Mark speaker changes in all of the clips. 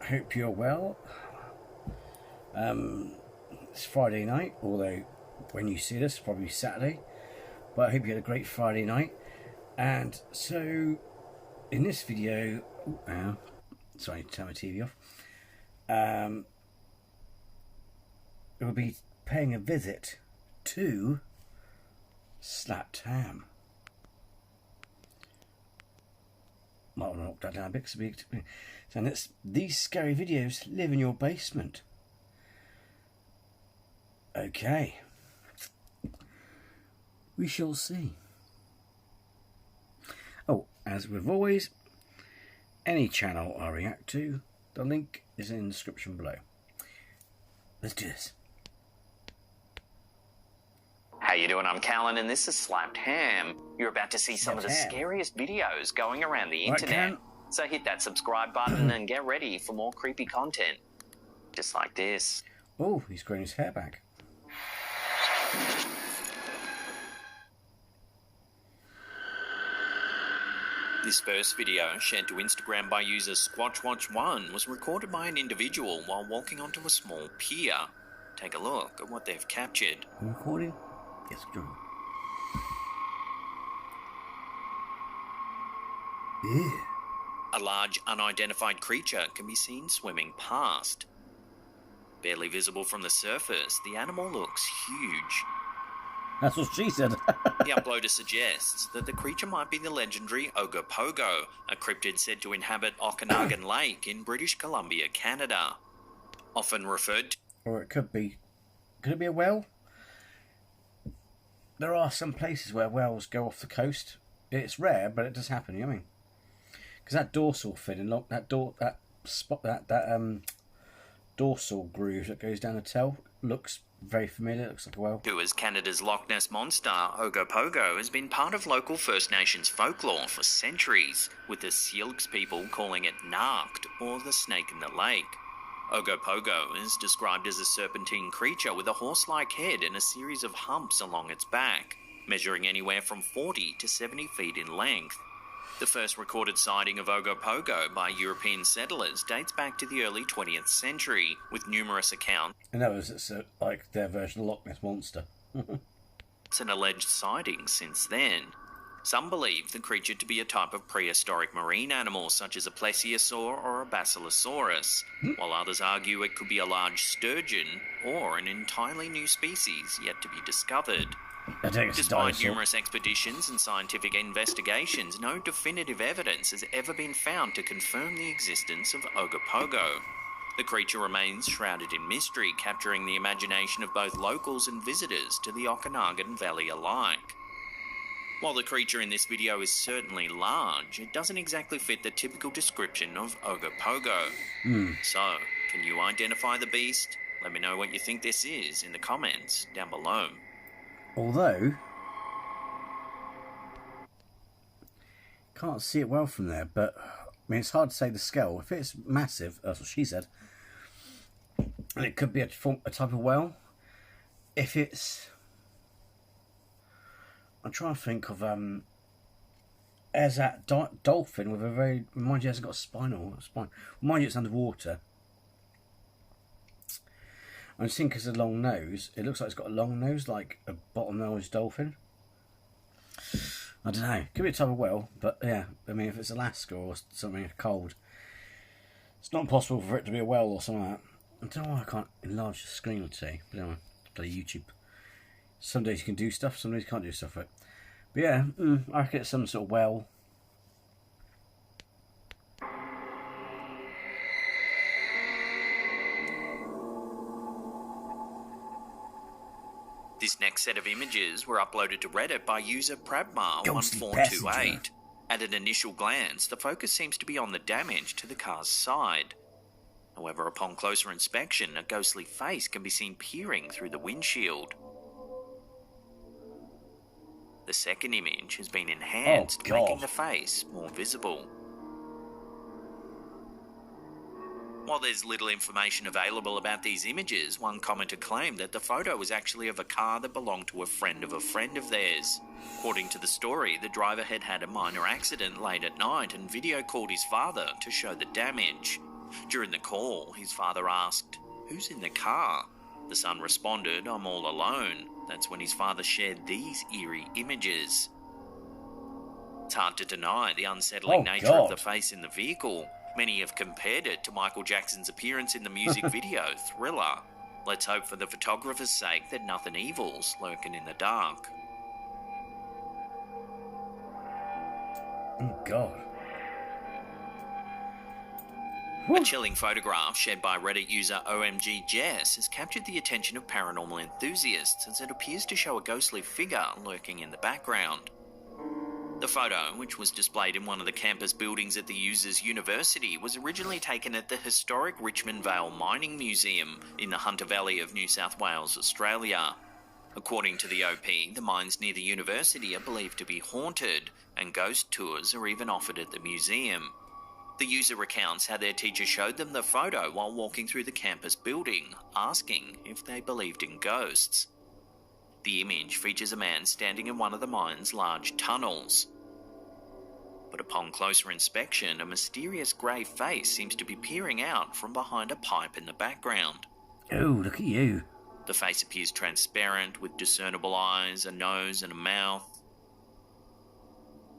Speaker 1: Hope you're well. It's Friday night, although when you see this, probably Saturday. But I hope you had a great Friday night. And so, in this video, sorry, turn my TV off. We'll be paying a visit to Slapped Ham. Well, knock that down a bit. And it's these scary videos live in your basement. Okay. We shall see. Oh, as with always, any channel I react to, the link is in the description below. Let's do this.
Speaker 2: How you doing? I'm Callan and this is Slapped Ham. You're about to see some of the scariest videos going around the internet. So hit that subscribe button and get ready for more creepy content. Just like this.
Speaker 1: Oh, he's growing his hair back.
Speaker 2: This first video, shared to Instagram by user SquatchWatch1, was recorded by an individual while walking onto a small pier. Take a look at what they've captured.
Speaker 1: Are you recording? Yes, true. Yeah.
Speaker 2: A large unidentified creature can be seen swimming past. Barely visible from the surface, the animal looks huge.
Speaker 1: That's what she said.
Speaker 2: The uploader suggests that the creature might be the legendary Ogopogo, a cryptid said to inhabit Okanagan Lake in British Columbia, Canada. Often referred to...
Speaker 1: Or it could be... Could it be a whale? There are some places where whales go off the coast. It's rare, but it does happen, you know what I mean? Because that dorsal fin and that dorsal groove that goes down the tail looks very familiar. It looks like a whale.
Speaker 2: Who as Canada's Loch Ness monster, Ogopogo has been part of local First Nations folklore for centuries, with the Syilx people calling it Narked, or the snake in the lake. Ogopogo is described as a serpentine creature with a horse-like head and a series of humps along its back, measuring anywhere from 40 to 70 feet in length. The first recorded sighting of Ogopogo by European settlers dates back to the early 20th century, with numerous accounts.
Speaker 1: And that was like their version of Loch Ness Monster.
Speaker 2: It's an alleged sighting since then. Some believe the creature to be a type of prehistoric marine animal such as a plesiosaur or a basilosaurus, while others argue it could be a large sturgeon or an entirely new species yet to be discovered. Despite numerous expeditions and scientific investigations, no definitive evidence has ever been found to confirm the existence of Ogopogo. The creature remains shrouded in mystery, capturing the imagination of both locals and visitors to the Okanagan Valley alike. While the creature in this video is certainly large, it doesn't exactly fit the typical description of Ogopogo. So, can you identify the beast? Let me know what you think this is in the comments down below.
Speaker 1: Although, can't see it well from there, but I mean, it's hard to say the scale. If it's massive, that's what she said, and it could be a type of whale. If it's, I'm trying to think of there's that dolphin with a very, mind you, it hasn't got a spine. Mind you, it's underwater. I'm just thinking it's a long nose. It looks like it's got a long nose, like a bottlenose dolphin. I don't know. Could be a type of whale, but yeah. I mean, if it's Alaska or something cold, it's not impossible for it to be a whale or something like that. I don't know why I can't enlarge the screen today. But anyway, play YouTube. Some days you can do stuff, some days you can't do stuff with it. But yeah, I reckon it's some sort of whale.
Speaker 2: This next set of images were uploaded to Reddit by user Prabmar1428. At an initial glance, the focus seems to be on the damage to the car's side. However, upon closer inspection, a ghostly face can be seen peering through the windshield. The second image has been enhanced, making the face more visible. While there's little information available about these images, one commenter claimed that the photo was actually of a car that belonged to a friend of theirs. According to the story, the driver had had a minor accident late at night and video called his father to show the damage. During the call, his father asked, "Who's in the car?" The son responded, "I'm all alone." That's when his father shared these eerie images. It's hard to deny the unsettling nature of the face in the vehicle. Many have compared it to Michael Jackson's appearance in the music video Thriller. Let's hope for the photographer's sake that nothing evil's lurking in the dark.
Speaker 1: Oh, God.
Speaker 2: A chilling photograph shared by Reddit user OMG Jess has captured the attention of paranormal enthusiasts as it appears to show a ghostly figure lurking in the background. The photo, which was displayed in one of the campus buildings at the user's university, was originally taken at the historic Richmond Vale Mining Museum in the Hunter Valley of New South Wales, Australia. According to the OP, the mines near the university are believed to be haunted, and ghost tours are even offered at the museum. The user recounts how their teacher showed them the photo while walking through the campus building, asking if they believed in ghosts. The image features a man standing in one of the mine's large tunnels. But upon closer inspection, a mysterious grey face seems to be peering out from behind a pipe in the background.
Speaker 1: Oh, look at you.
Speaker 2: The face appears transparent, with discernible eyes, a nose and a mouth.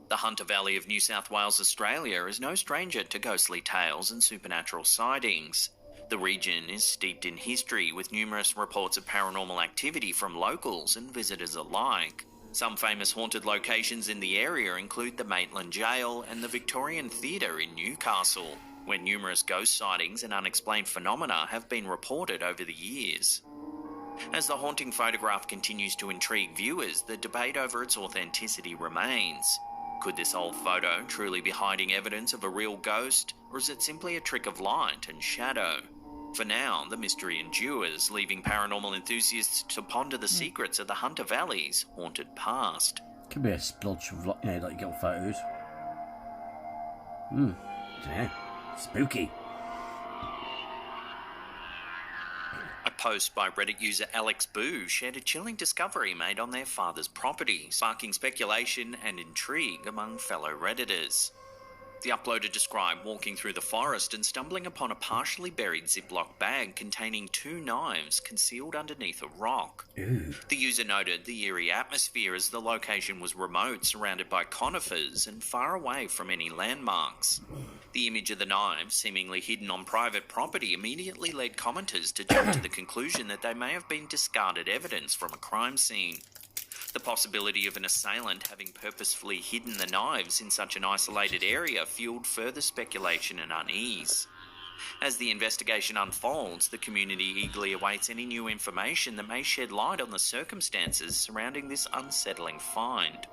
Speaker 2: The Hunter Valley of New South Wales, Australia is no stranger to ghostly tales and supernatural sightings. The region is steeped in history, with numerous reports of paranormal activity from locals and visitors alike. Some famous haunted locations in the area include the Maitland Jail and the Victorian Theatre in Newcastle, where numerous ghost sightings and unexplained phenomena have been reported over the years. As the haunting photograph continues to intrigue viewers, the debate over its authenticity remains. Could this old photo truly be hiding evidence of a real ghost, or is it simply a trick of light and shadow? For now, the mystery endures, leaving paranormal enthusiasts to ponder the secrets of the Hunter Valley's haunted past.
Speaker 1: Could be a splodge of like you get on photos. Yeah, spooky.
Speaker 2: A post by Reddit user Alex Boo shared a chilling discovery made on their father's property, sparking speculation and intrigue among fellow Redditors. The uploader described walking through the forest and stumbling upon a partially buried Ziploc bag containing 2 knives concealed underneath a rock.
Speaker 1: Ooh.
Speaker 2: The user noted the eerie atmosphere as the location was remote, surrounded by conifers and far away from any landmarks. The image of the knives, seemingly hidden on private property, immediately led commenters to jump to the conclusion that they may have been discarded evidence from a crime scene. The possibility of an assailant having purposefully hidden the knives in such an isolated area fueled further speculation and unease. As the investigation unfolds, the community eagerly awaits any new information that may shed light on the circumstances surrounding this unsettling find.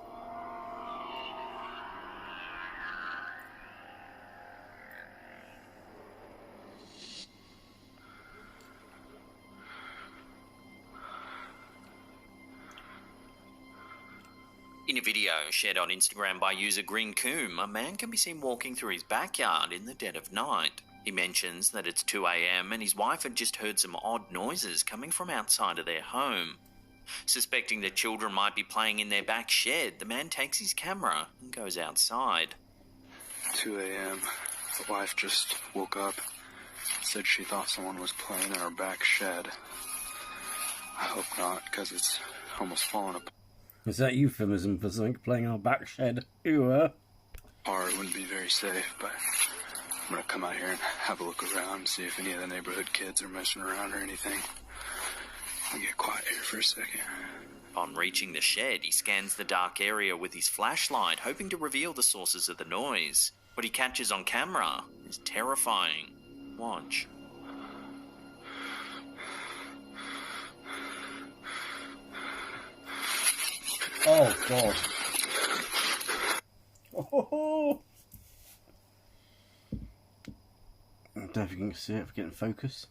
Speaker 2: In a video shared on Instagram by user Green Coombe, a man can be seen walking through his backyard in the dead of night. He mentions that it's 2 a.m. and his wife had just heard some odd noises coming from outside of their home. Suspecting that children might be playing in their back shed, the man takes his camera and goes outside.
Speaker 3: 2 a.m. The wife just woke up, said she thought someone was playing in our back shed. I hope not, because it's almost fallen apart.
Speaker 1: Is that euphemism for something playing our back shed? Ew.
Speaker 3: It wouldn't be very safe, but I'm going to come out here and have a look around, see if any of the neighborhood kids are messing around or anything. I'll get quiet here for a second.
Speaker 2: On reaching the shed, he scans the dark area with his flashlight, hoping to reveal the sources of the noise. What he catches on camera is terrifying. Watch.
Speaker 1: Oh, God. Oh. I don't know if you can see it, if we get in focus.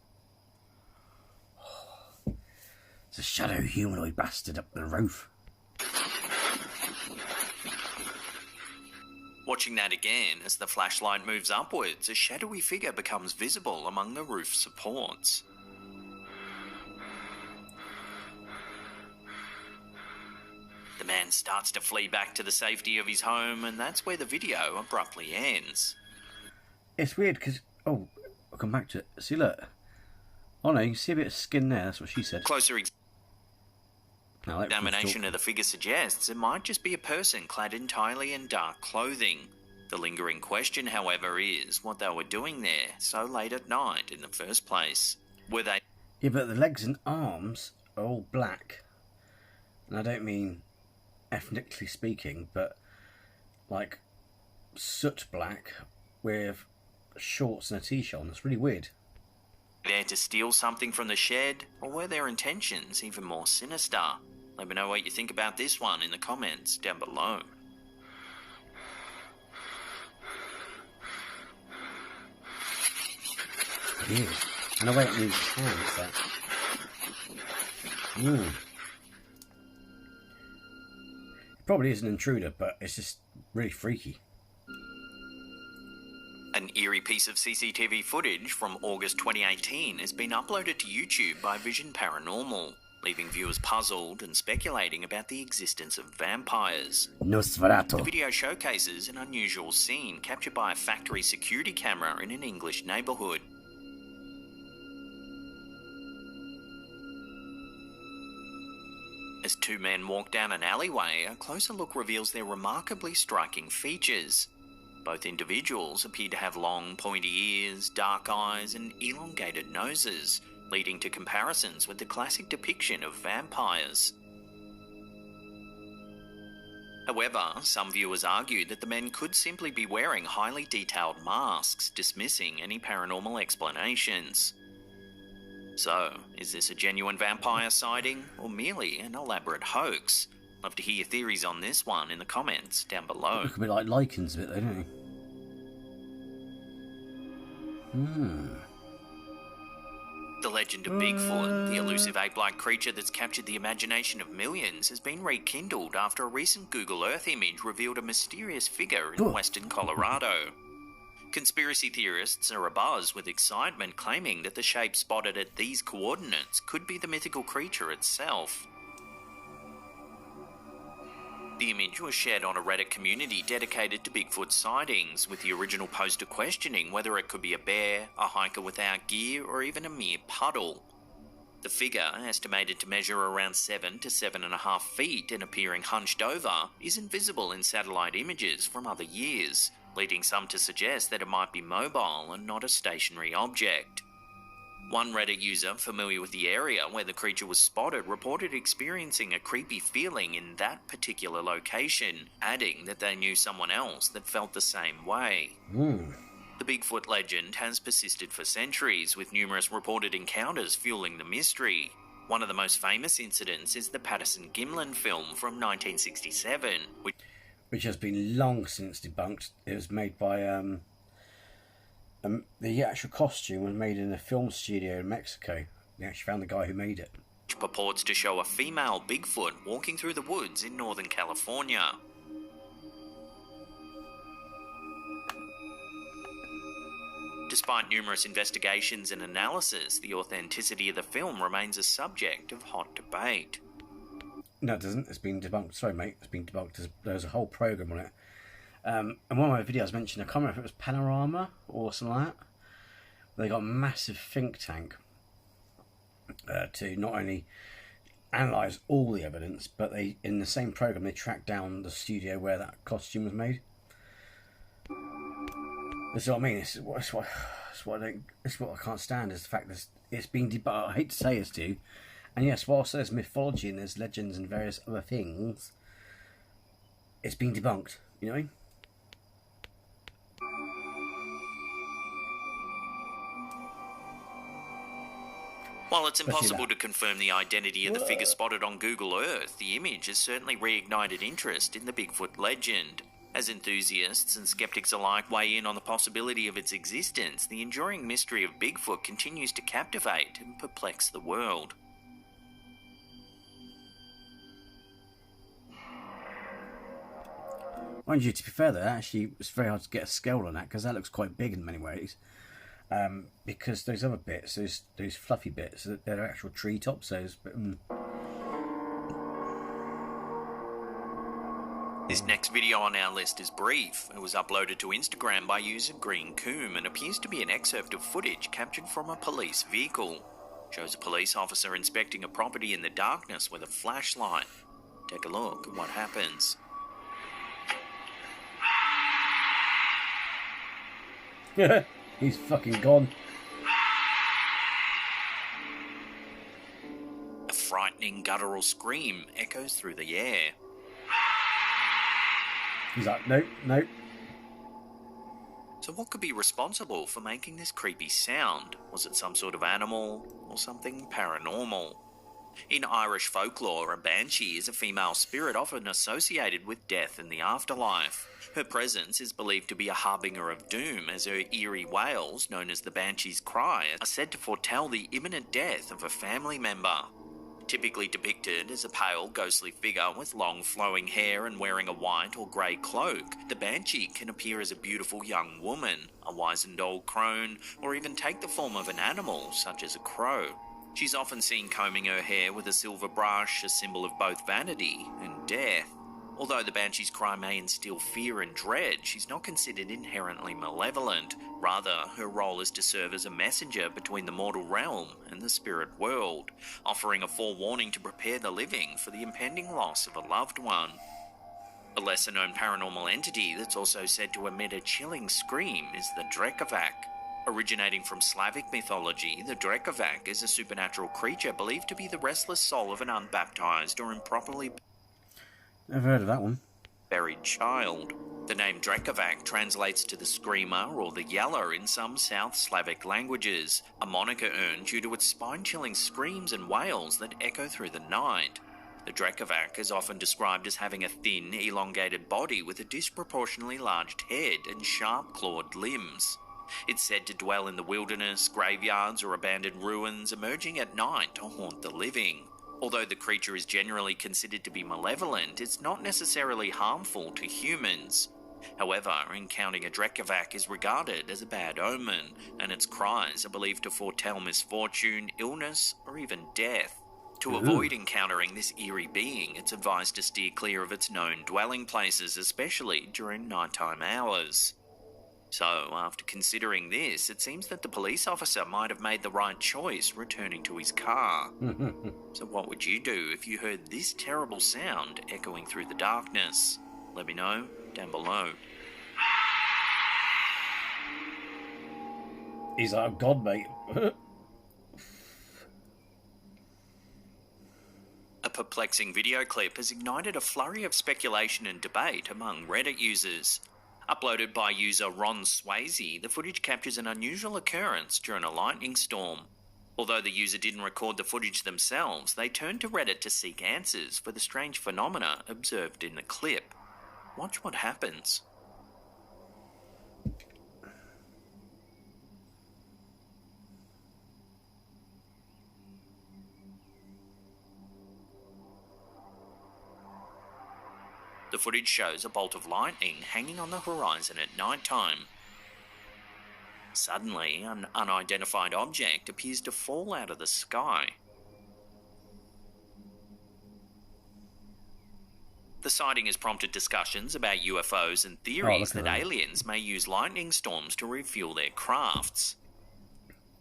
Speaker 1: It's a shadow humanoid bastard up the roof.
Speaker 2: Watching that again, as the flashlight moves upwards, a shadowy figure becomes visible among the roof supports. The man starts to flee back to the safety of his home, and that's where the video abruptly ends.
Speaker 1: It's weird because, come back to it. See, look. Oh no, you can see a bit of skin there. That's what she said.
Speaker 2: Closer
Speaker 1: Now,
Speaker 2: examination of the figure suggests it might just be a person clad entirely in dark clothing. The lingering question, however, is what they were doing there so late at night in the first place. Were they...
Speaker 1: Yeah, but the legs and arms are all black. And I don't mean ethnically speaking, but like soot black with shorts and a t-shirt on. That's really weird.
Speaker 2: there to steal something from the shed, or were their intentions even more sinister? Let me know what you think about this one in the comments down below.
Speaker 1: Ew. And I wait and move his hands. That. It probably is an intruder, but it's just really freaky.
Speaker 2: An eerie piece of CCTV footage from August 2018 has been uploaded to YouTube by Vision Paranormal, leaving viewers puzzled and speculating about the existence of vampires.
Speaker 1: Nosferatu.
Speaker 2: The video showcases an unusual scene captured by a factory security camera in an English neighbourhood. As two men walk down an alleyway, a closer look reveals their remarkably striking features. Both individuals appear to have long, pointy ears, dark eyes, and elongated noses, leading to comparisons with the classic depiction of vampires. However, some viewers argue that the men could simply be wearing highly detailed masks, dismissing any paranormal explanations. So, is this a genuine vampire sighting, or merely an elaborate hoax? Love to hear your theories on this one in the comments down below.
Speaker 1: Look a bit like lichens a bit, though, don't he?
Speaker 2: The legend of Bigfoot, the elusive ape-like creature that's captured the imagination of millions, has been rekindled after a recent Google Earth image revealed a mysterious figure in western Colorado. Conspiracy theorists are abuzz with excitement, claiming that the shape spotted at these coordinates could be the mythical creature itself. The image was shared on a Reddit community dedicated to Bigfoot sightings, with the original poster questioning whether it could be a bear, a hiker without gear, or even a mere puddle. The figure, estimated to measure around 7 to 7.5 feet and appearing hunched over, isn't visible in satellite images from other years, leading some to suggest that it might be mobile and not a stationary object. One Reddit user familiar with the area where the creature was spotted reported experiencing a creepy feeling in that particular location, adding that they knew someone else that felt the same way. The Bigfoot legend has persisted for centuries, with numerous reported encounters fueling the mystery. One of the most famous incidents is the Patterson-Gimlin film from 1967,
Speaker 1: which has been long since debunked. It was made by the actual costume was made in a film studio in Mexico. They actually found the guy who made it.
Speaker 2: which purports to show a female Bigfoot walking through the woods in Northern California. Despite numerous investigations and analysis, the authenticity of the film remains a subject of hot debate.
Speaker 1: No, it doesn't. It's been debunked. Sorry, mate. It's been debunked. There's a whole program on it. And one of my videos mentioned, I can't remember if it was Panorama or something like that. They got a massive think tank to not only analyse all the evidence, but they, in the same program, they tracked down the studio where that costume was made. That's what I mean. It's what I can't stand is the fact that it's been debunked. I hate to say this to you. And yes, whilst there's mythology and there's legends and various other things, it's been debunked. You know what I mean?
Speaker 2: While it's impossible to confirm the identity of the figure spotted on Google Earth, the image has certainly reignited interest in the Bigfoot legend. As enthusiasts and skeptics alike weigh in on the possibility of its existence, the enduring mystery of Bigfoot continues to captivate and perplex the world.
Speaker 1: Mind you, to be fair though, actually it's very hard to get a scale on that because that looks quite big in many ways. Because those other bits, those fluffy bits, they're actual treetops.
Speaker 2: This next video on our list is brief. It was uploaded to Instagram by user Green Coom and appears to be an excerpt of footage captured from a police vehicle. Shows a police officer inspecting a property in the darkness with a flashlight. Take a look at what happens.
Speaker 1: He's fucking gone.
Speaker 2: A frightening guttural scream echoes through the air.
Speaker 1: He's like, nope, nope.
Speaker 2: So what could be responsible for making this creepy sound? Was it some sort of animal or something paranormal? In Irish folklore, a banshee is a female spirit often associated with death in the afterlife. Her presence is believed to be a harbinger of doom, as her eerie wails, known as the banshee's cry, are said to foretell the imminent death of a family member. Typically depicted as a pale, ghostly figure with long flowing hair and wearing a white or grey cloak, the banshee can appear as a beautiful young woman, a wizened old crone, or even take the form of an animal, such as a crow. She's often seen combing her hair with a silver brush, a symbol of both vanity and death. Although the banshee's cry may instill fear and dread, she's not considered inherently malevolent. Rather, her role is to serve as a messenger between the mortal realm and the spirit world, offering a forewarning to prepare the living for the impending loss of a loved one. A lesser-known paranormal entity that's also said to emit a chilling scream is the Drekavac. Originating from Slavic mythology, the Drekavac is a supernatural creature believed to be the restless soul of an unbaptized or improperly
Speaker 1: Never heard of that one.
Speaker 2: buried child. The name Drekavac translates to the screamer or the yeller in some South Slavic languages, a moniker earned due to its spine-chilling screams and wails that echo through the night. The Drekavac is often described as having a thin, elongated body with a disproportionately large head and sharp-clawed limbs. It's said to dwell in the wilderness, graveyards, or abandoned ruins, emerging at night to haunt the living. Although the creature is generally considered to be malevolent, it's not necessarily harmful to humans. However, encountering a Drekavac is regarded as a bad omen, and its cries are believed to foretell misfortune, illness, or even death. To avoid encountering this eerie being, it's advised to steer clear of its known dwelling places, especially during nighttime hours. So, after considering this, it seems that the police officer might have made the right choice returning to his car. So what would you do if you heard this terrible sound echoing through the darkness? Let me know down below.
Speaker 1: He's like, oh God, mate.
Speaker 2: A perplexing video clip has ignited a flurry of speculation and debate among Reddit users. Uploaded by user Ron Swayze, the footage captures an unusual occurrence during a lightning storm. Although the user didn't record the footage themselves, they turned to Reddit to seek answers for the strange phenomena observed in the clip. Watch what happens. The footage shows a bolt of lightning hanging on the horizon at night time. Suddenly, an unidentified object appears to fall out of the sky. The sighting has prompted discussions about UFOs and theories that aliens may use lightning storms to refuel their crafts.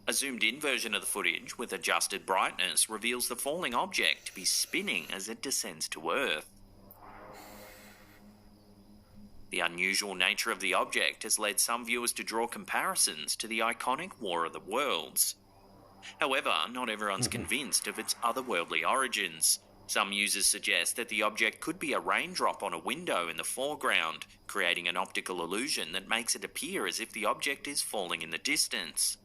Speaker 2: A zoomed-in version of the footage with adjusted brightness reveals the falling object to be spinning as it descends to Earth. The unusual nature of the object has led some viewers to draw comparisons to the iconic War of the Worlds. However, not everyone's convinced of its otherworldly origins. Some users suggest that the object could be a raindrop on a window in the foreground, creating an optical illusion that makes it appear as if the object is falling in the distance.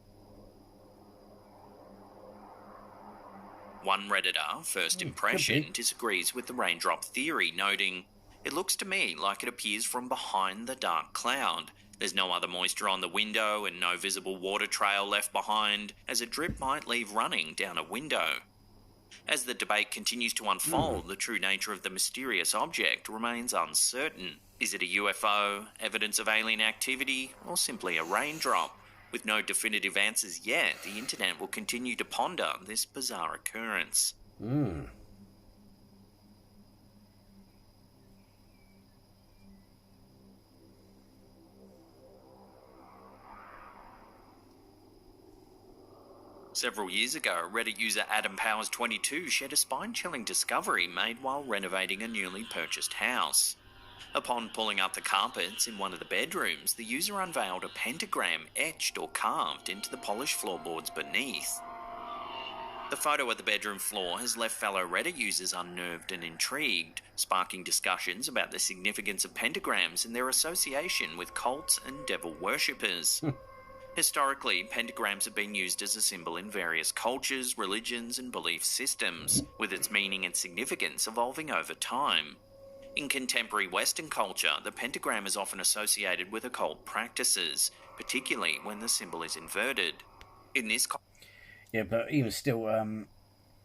Speaker 2: One Redditor, First Impression, disagrees with the raindrop theory, noting, "It looks to me like it appears from behind the dark cloud. There's no other moisture on the window and no visible water trail left behind, as a drip might leave running down a window." As the debate continues to unfold, the true nature of the mysterious object remains uncertain. Is it a UFO, evidence of alien activity, or simply a raindrop? With no definitive answers yet, the internet will continue to ponder this bizarre occurrence. Several years ago, Reddit user Adam Powers22 shared a spine-chilling discovery made while renovating a newly purchased house. Upon pulling up the carpets in one of the bedrooms, the user unveiled a pentagram etched or carved into the polished floorboards beneath. The photo of the bedroom floor has left fellow Reddit users unnerved and intrigued, sparking discussions about the significance of pentagrams and their association with cults and devil worshippers. Historically, pentagrams have been used as a symbol in various cultures, religions, and belief systems, with its meaning and significance evolving over time. In contemporary Western culture, the pentagram is often associated with occult practices, particularly when the symbol is inverted. In this
Speaker 1: yeah, but even still, well,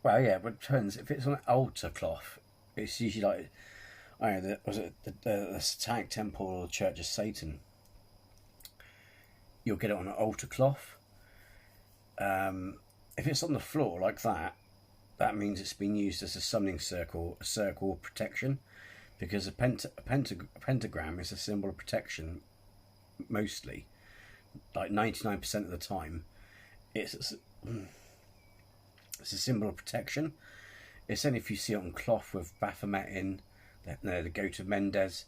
Speaker 1: yeah, but it depends. If it's on an altar cloth, it's usually like, I don't know, the Satanic Temple or the Church of Satan. You'll get it on an altar cloth. If it's on the floor like that, that means it's been used as a summoning circle, a circle of protection, because a pentagram is a symbol of protection, mostly, like 99% of the time. It's a symbol of protection. It's only if you see it on cloth with Baphomet in, the goat of Mendes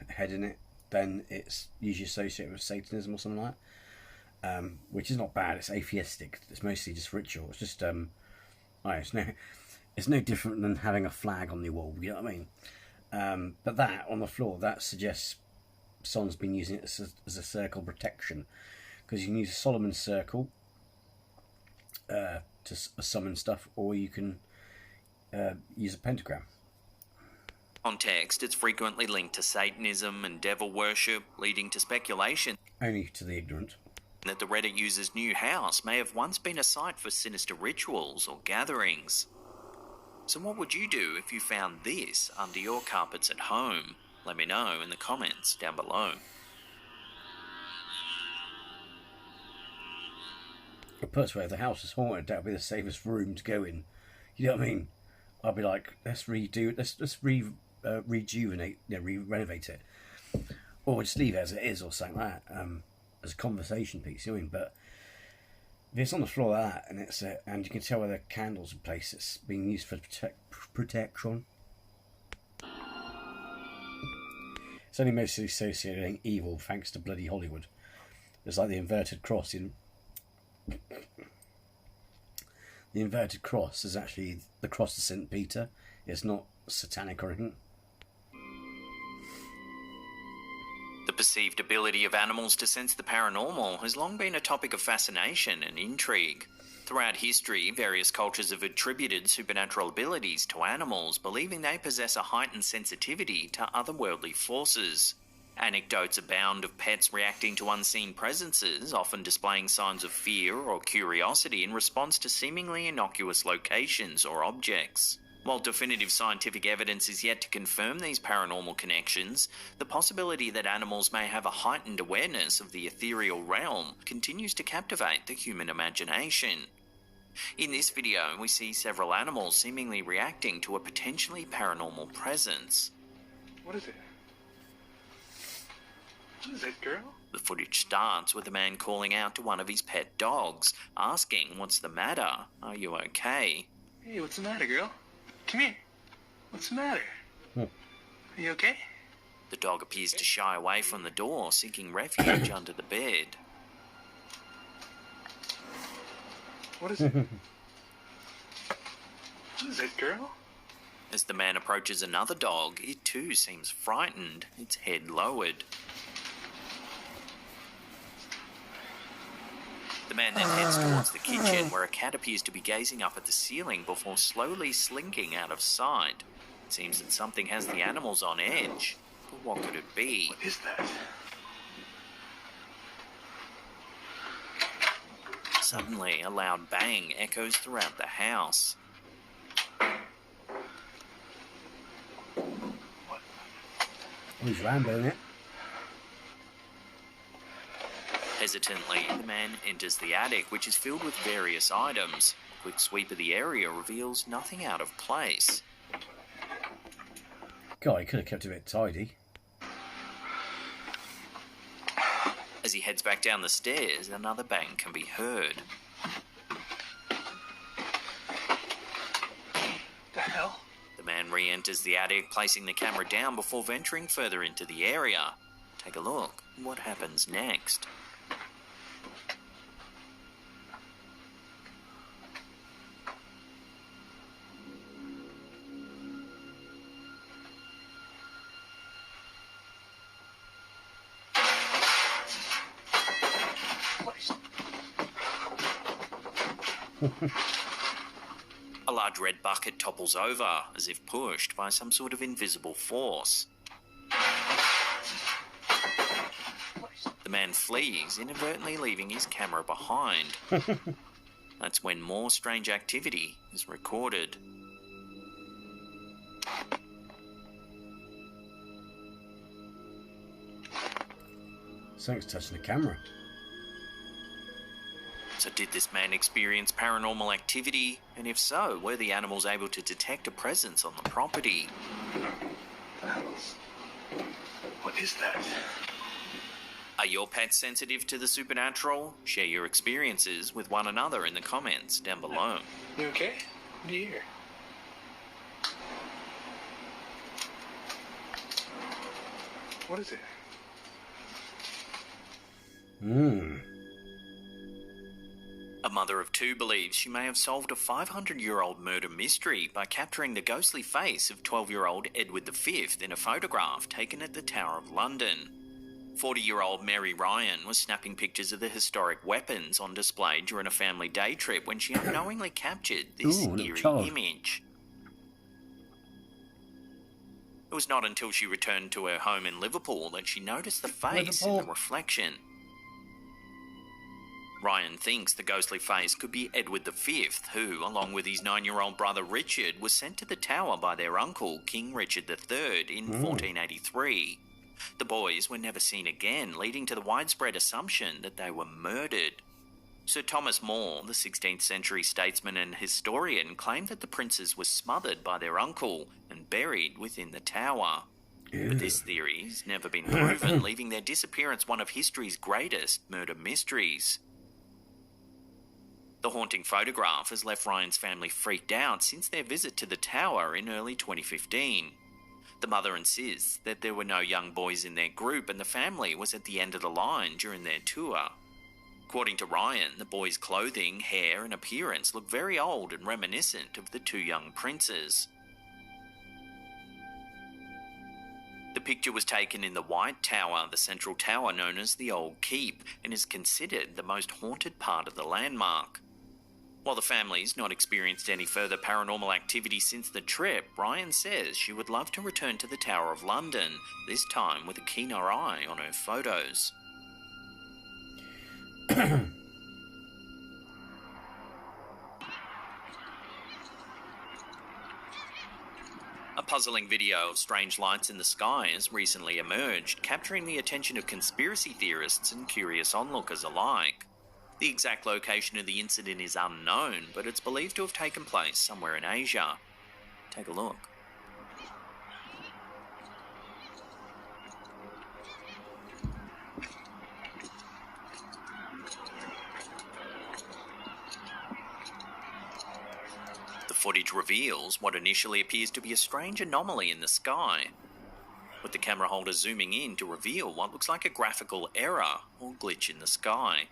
Speaker 1: head in it, then it's usually associated with Satanism or something like that, which is not bad. It's atheistic. It's mostly just ritual. It's just it's no different than having a flag on the wall. You know what I mean? But that on the floor, that suggests someone's been using it as a circle protection, because you can use a Solomon's circle to summon stuff, or you can use a pentagram.
Speaker 2: Context, it's frequently linked to Satanism and devil worship, leading to speculation
Speaker 1: Only to the ignorant.
Speaker 2: that the Reddit user's new house may have once been a site for sinister rituals or gatherings. So what would you do if you found this under your carpets at home? Let me know in the comments down below.
Speaker 1: The person where the house is haunted, that would be the safest room to go in. You know what I mean? I'd be like, let's rejuvenate, renovate it, or just leave it as it is, or something like that, as a conversation piece. You know what I mean? But if it's on the floor like that, and you can tell where the candles are placed, it's being used for protection. It's only mostly associated with evil, thanks to bloody Hollywood. It's like the inverted cross in. The inverted cross is actually the cross of St. Peter. It's not satanic or anything.
Speaker 2: The perceived ability of animals to sense the paranormal has long been a topic of fascination and intrigue. Throughout history, various cultures have attributed supernatural abilities to animals, believing they possess a heightened sensitivity to otherworldly forces. Anecdotes abound of pets reacting to unseen presences, often displaying signs of fear or curiosity in response to seemingly innocuous locations or objects. While definitive scientific evidence is yet to confirm these paranormal connections, the possibility that animals may have a heightened awareness of the ethereal realm continues to captivate the human imagination. In this video, we see several animals seemingly reacting to a potentially paranormal presence.
Speaker 3: What is it? What is it, girl?
Speaker 2: The footage starts with a man calling out to one of his pet dogs, asking, "What's the matter? Are you okay?"
Speaker 3: Hey, what's the matter, girl? Come here. What's the matter? Are you okay?
Speaker 2: The dog appears to shy away from the door, seeking refuge under the bed.
Speaker 3: What is it? What is it, girl?
Speaker 2: As the man approaches another dog, it too seems frightened, its head lowered. The man then heads towards the kitchen, where a cat appears to be gazing up at the ceiling before slowly slinking out of sight. It seems that something has the animals on edge. But what could it be?
Speaker 3: What is that?
Speaker 2: Suddenly, a loud bang echoes throughout the house.
Speaker 1: He's rambling it.
Speaker 2: Hesitantly, the man enters the attic, which is filled with various items. A quick sweep of the area reveals nothing out of place.
Speaker 1: God, he could have kept it a bit tidy.
Speaker 2: As he heads back down the stairs, another bang can be heard. man re-enters the attic, placing the camera down before venturing further into the area. Take a look. What happens next? A large red bucket topples over, as if pushed by some sort of invisible force. The man flees, inadvertently leaving his camera behind. That's when more strange activity is recorded.
Speaker 1: Something's touching the camera.
Speaker 2: So did this man experience paranormal activity? And if so, were the animals able to detect a presence on the property?
Speaker 3: What is that?
Speaker 2: Are your pets sensitive to the supernatural? Share your experiences with one another in the comments down below.
Speaker 3: You okay? What do you hear? What is it?
Speaker 2: A mother of two believes she may have solved a 500-year-old murder mystery by capturing the ghostly face of 12-year-old Edward V in a photograph taken at the Tower of London. 40-year-old Mary Ryan was snapping pictures of the historic weapons on display during a family day trip when she unknowingly captured this eerie image. It was not until she returned to her home in Liverpool that she noticed the face in the reflection. Ryan thinks the ghostly face could be Edward V, who, along with his 9-year-old brother Richard, was sent to the Tower by their uncle, King Richard III, in 1483. The boys were never seen again, leading to the widespread assumption that they were murdered. Sir Thomas More, the 16th century statesman and historian, claimed that the princes were smothered by their uncle and buried within the tower. But this theory has never been proven, leaving their disappearance one of history's greatest murder mysteries. The haunting photograph has left Ryan's family freaked out since their visit to the tower in early 2015. The mother insists that there were no young boys in their group and the family was at the end of the line during their tour. According to Ryan, the boys' clothing, hair and appearance look very old and reminiscent of the two young princes. The picture was taken in the White Tower, the central tower known as the Old Keep, and is considered the most haunted part of the landmark. While the family's not experienced any further paranormal activity since the trip, Ryan says she would love to return to the Tower of London, this time with a keener eye on her photos. A puzzling video of strange lights in the sky has recently emerged, capturing the attention of conspiracy theorists and curious onlookers alike. The exact location of the incident is unknown, but it's believed to have taken place somewhere in Asia. Take a look. The footage reveals what initially appears to be a strange anomaly in the sky, with the camera holder zooming in to reveal what looks like a graphical error or glitch in the sky.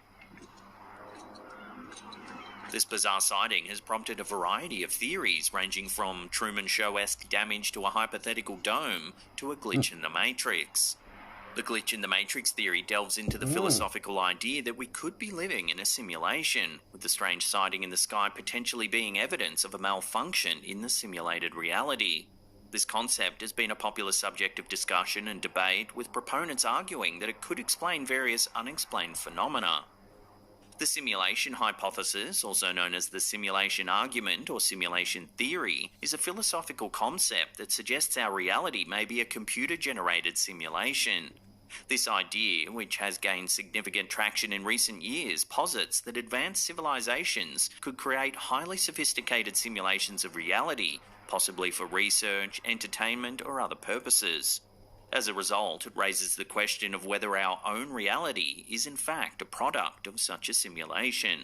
Speaker 2: This bizarre sighting has prompted a variety of theories ranging from Truman Show-esque damage to a hypothetical dome to a glitch in the Matrix. The glitch in the Matrix theory delves into the philosophical idea that we could be living in a simulation, with the strange sighting in the sky potentially being evidence of a malfunction in the simulated reality. This concept has been a popular subject of discussion and debate, with proponents arguing that it could explain various unexplained phenomena. The simulation hypothesis, also known as the simulation argument or simulation theory, is a philosophical concept that suggests our reality may be a computer-generated simulation. This idea, which has gained significant traction in recent years, posits that advanced civilizations could create highly sophisticated simulations of reality, possibly for research, entertainment, or other purposes. As a result, it raises the question of whether our own reality is in fact a product of such a simulation.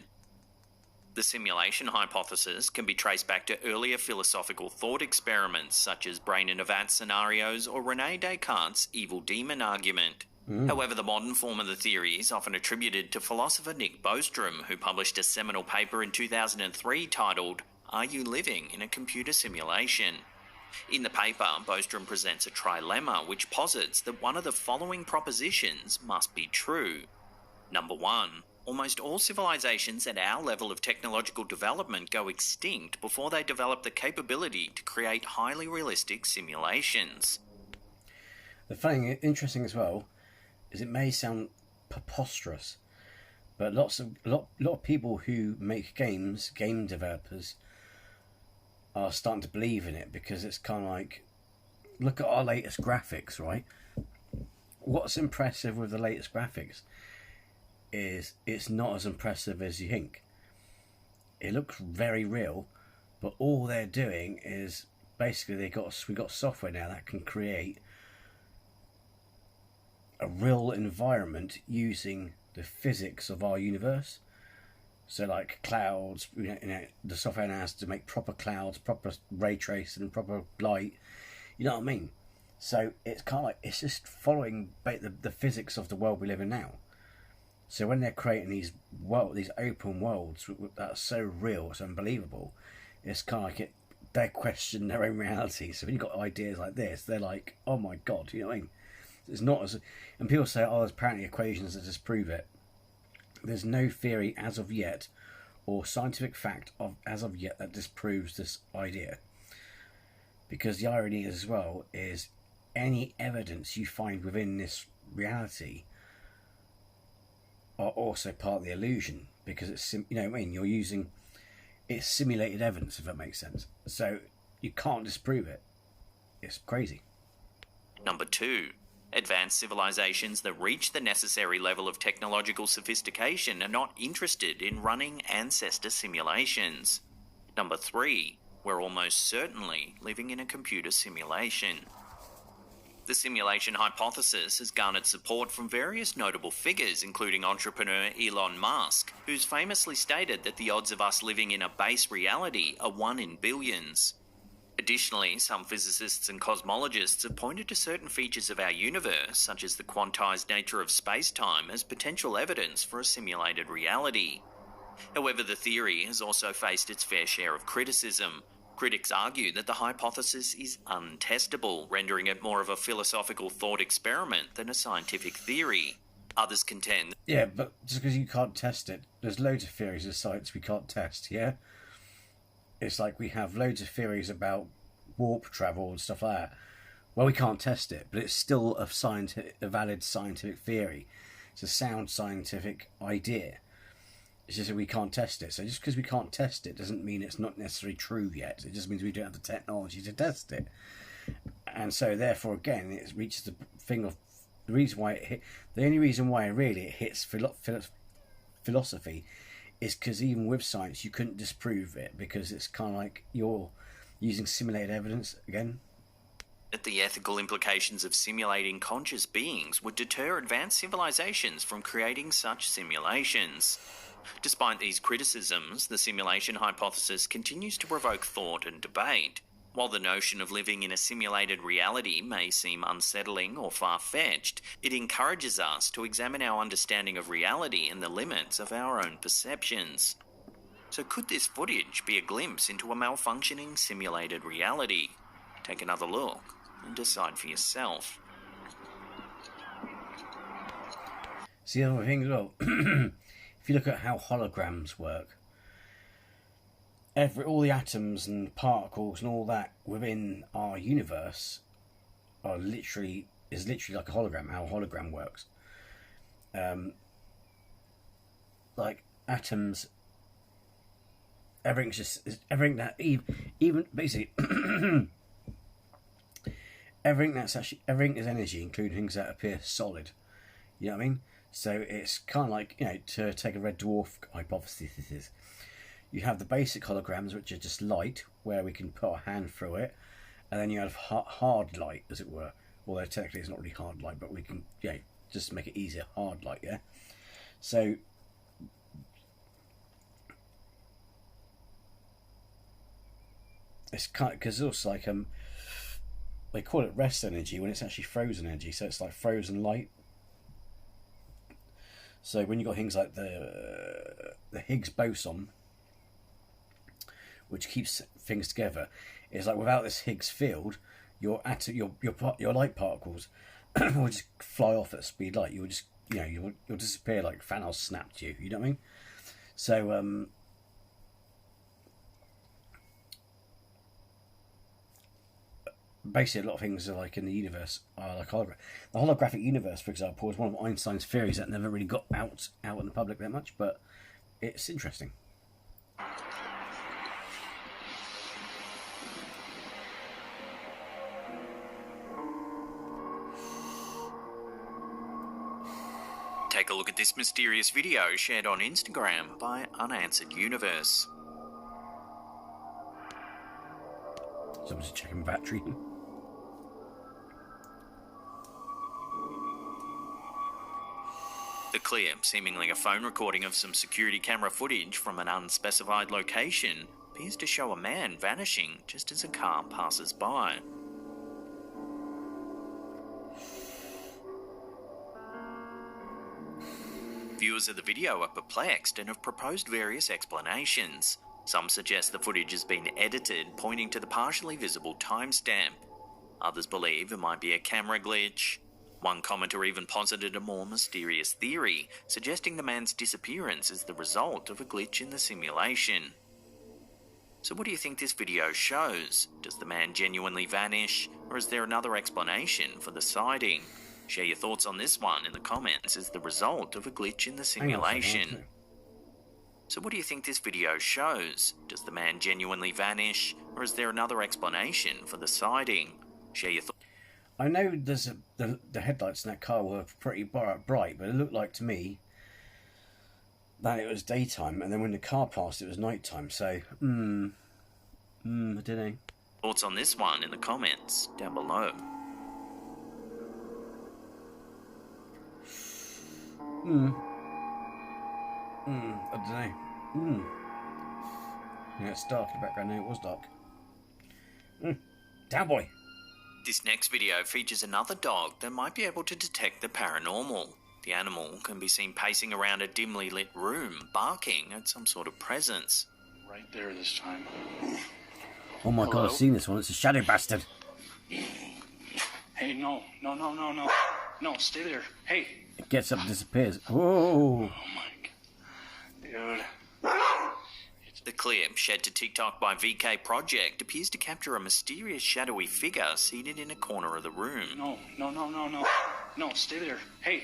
Speaker 2: The simulation hypothesis can be traced back to earlier philosophical thought experiments such as brain in a vat scenarios or Rene Descartes' evil demon argument. However, the modern form of the theory is often attributed to philosopher Nick Bostrom, who published a seminal paper in 2003 titled, "Are You Living in a Computer Simulation?" In the paper, Bostrom presents a trilemma which posits that one of the following propositions must be true. Number 1. Almost all civilizations at our level of technological development go extinct before they develop the capability to create highly realistic simulations.
Speaker 1: The funny, interesting as well, is it may sound preposterous, but a lot of people who make games, game developers, are starting to believe in it, because it's kind of like, look at our latest graphics, right? What's impressive with the latest graphics is it's not as impressive as you think. It looks very real, but all they're doing is basically we got software now that can create a real environment using the physics of our universe. So like clouds, the software now has to make proper clouds, proper ray tracing, proper light. You know what I mean? So it's kind of like, it's just following the physics of the world we live in now. So when they're creating these open worlds that's so real, it's unbelievable. It's kind of like they question their own reality. So when you've got ideas like this, they're like, oh my god, you know what I mean? It's not as, and people say, oh, there's apparently equations that disprove it. There's no theory as of yet, or scientific fact as of yet, that disproves this idea. Because the irony as well is, any evidence you find within this reality are also part of the illusion, because it's, you know what I mean, it's simulated evidence, if that makes sense. So you can't disprove it. It's crazy.
Speaker 2: Number 2. Advanced civilizations that reach the necessary level of technological sophistication are not interested in running ancestor simulations. Number 3. We're almost certainly living in a computer simulation. The simulation hypothesis has garnered support from various notable figures, including entrepreneur Elon Musk, who's famously stated that the odds of us living in a base reality are 1 in billions. Additionally, some physicists and cosmologists have pointed to certain features of our universe, such as the quantized nature of space-time, as potential evidence for a simulated reality. However, the theory has also faced its fair share of criticism. Critics argue that the hypothesis is untestable, rendering it more of a philosophical thought experiment than a scientific theory. Others contend...
Speaker 1: Yeah, but just because you can't test it, there's loads of theories of science we can't test, yeah? It's like we have loads of theories about warp travel and stuff like that. Well, we can't test it, but it's still a valid scientific theory. It's a sound scientific idea. It's just that we can't test it. So just because we can't test it doesn't mean it's not necessarily true yet. It just means we don't have the technology to test it. And so therefore, again, it reaches the thing of the reason why the only reason why really it hits philosophy is because even with science you couldn't disprove it, because it's kind of like you're using simulated evidence again.
Speaker 2: That the ethical implications of simulating conscious beings would deter advanced civilizations from creating such simulations. Despite these criticisms, the simulation hypothesis continues to provoke thought and debate. While the notion of living in a simulated reality may seem unsettling or far-fetched, it encourages us to examine our understanding of reality and the limits of our own perceptions. So could this footage be a glimpse into a malfunctioning simulated reality? Take another look and decide for yourself.
Speaker 1: See, the other thing as well, if you look at how holograms work, all the atoms and particles and all that within our universe is literally like a hologram. How a hologram works, like atoms, everything that even basically everything is energy, including things that appear solid. You know what I mean? So it's kind of like, to take a red dwarf hypothesis. You have the basic holograms, which are just light, where we can put our hand through it, and then you have hard light, as it were. Although technically it's not really hard light, but we can, just make it easier, hard light, yeah? So it's kind of, because it's like they call it rest energy when it's actually frozen energy, so it's like frozen light. So when you've got things like the Higgs boson, which keeps things together, it's like without this Higgs field, your light particles will just fly off at speed light. You'll just you'll disappear like Thanos snapped you. You know what I mean? So basically, a lot of things are like in the universe are like holographic. The holographic universe, for example, is one of Einstein's theories that never really got out in the public that much, but it's interesting.
Speaker 2: Take a look at this mysterious video shared on Instagram by Unanswered Universe.
Speaker 1: Someone's checking battery.
Speaker 2: The clip, seemingly a phone recording of some security camera footage from an unspecified location, appears to show a man vanishing just as a car passes by. Viewers of the video are perplexed and have proposed various explanations. Some suggest the footage has been edited, pointing to the partially visible timestamp. Others believe it might be a camera glitch. One commenter even posited a more mysterious theory, suggesting the man's disappearance is the result of a glitch in the simulation. So what do you think this video shows? Does the man genuinely vanish, or is there another explanation for the sighting? Share your thoughts on this one in the comments as the result of a glitch in the simulation. So what do you think this video shows? Does the man genuinely vanish, or is there another explanation for the sighting? Share your thoughts.
Speaker 1: I know the headlights in that car were pretty bright, but it looked like to me that it was daytime, and then when the car passed, it was nighttime. So, I don't know.
Speaker 2: Thoughts on this one in the comments down below.
Speaker 1: I don't know. Yeah, it's dark in the background now. It was dark. Down, boy.
Speaker 2: This next video features another dog that might be able to detect the paranormal. The animal can be seen pacing around a dimly lit room, barking at some sort of presence.
Speaker 3: Right there this time.
Speaker 1: Oh my God, I've seen this one. It's a shadow bastard.
Speaker 3: Hey, no. No, stay there. Hey.
Speaker 1: It gets up and disappears. Whoa.
Speaker 3: Oh my God. Dude.
Speaker 2: The clip, shared to TikTok by VK Project, appears to capture a mysterious shadowy figure seated in a corner of the room.
Speaker 3: No. No, stay there. Hey.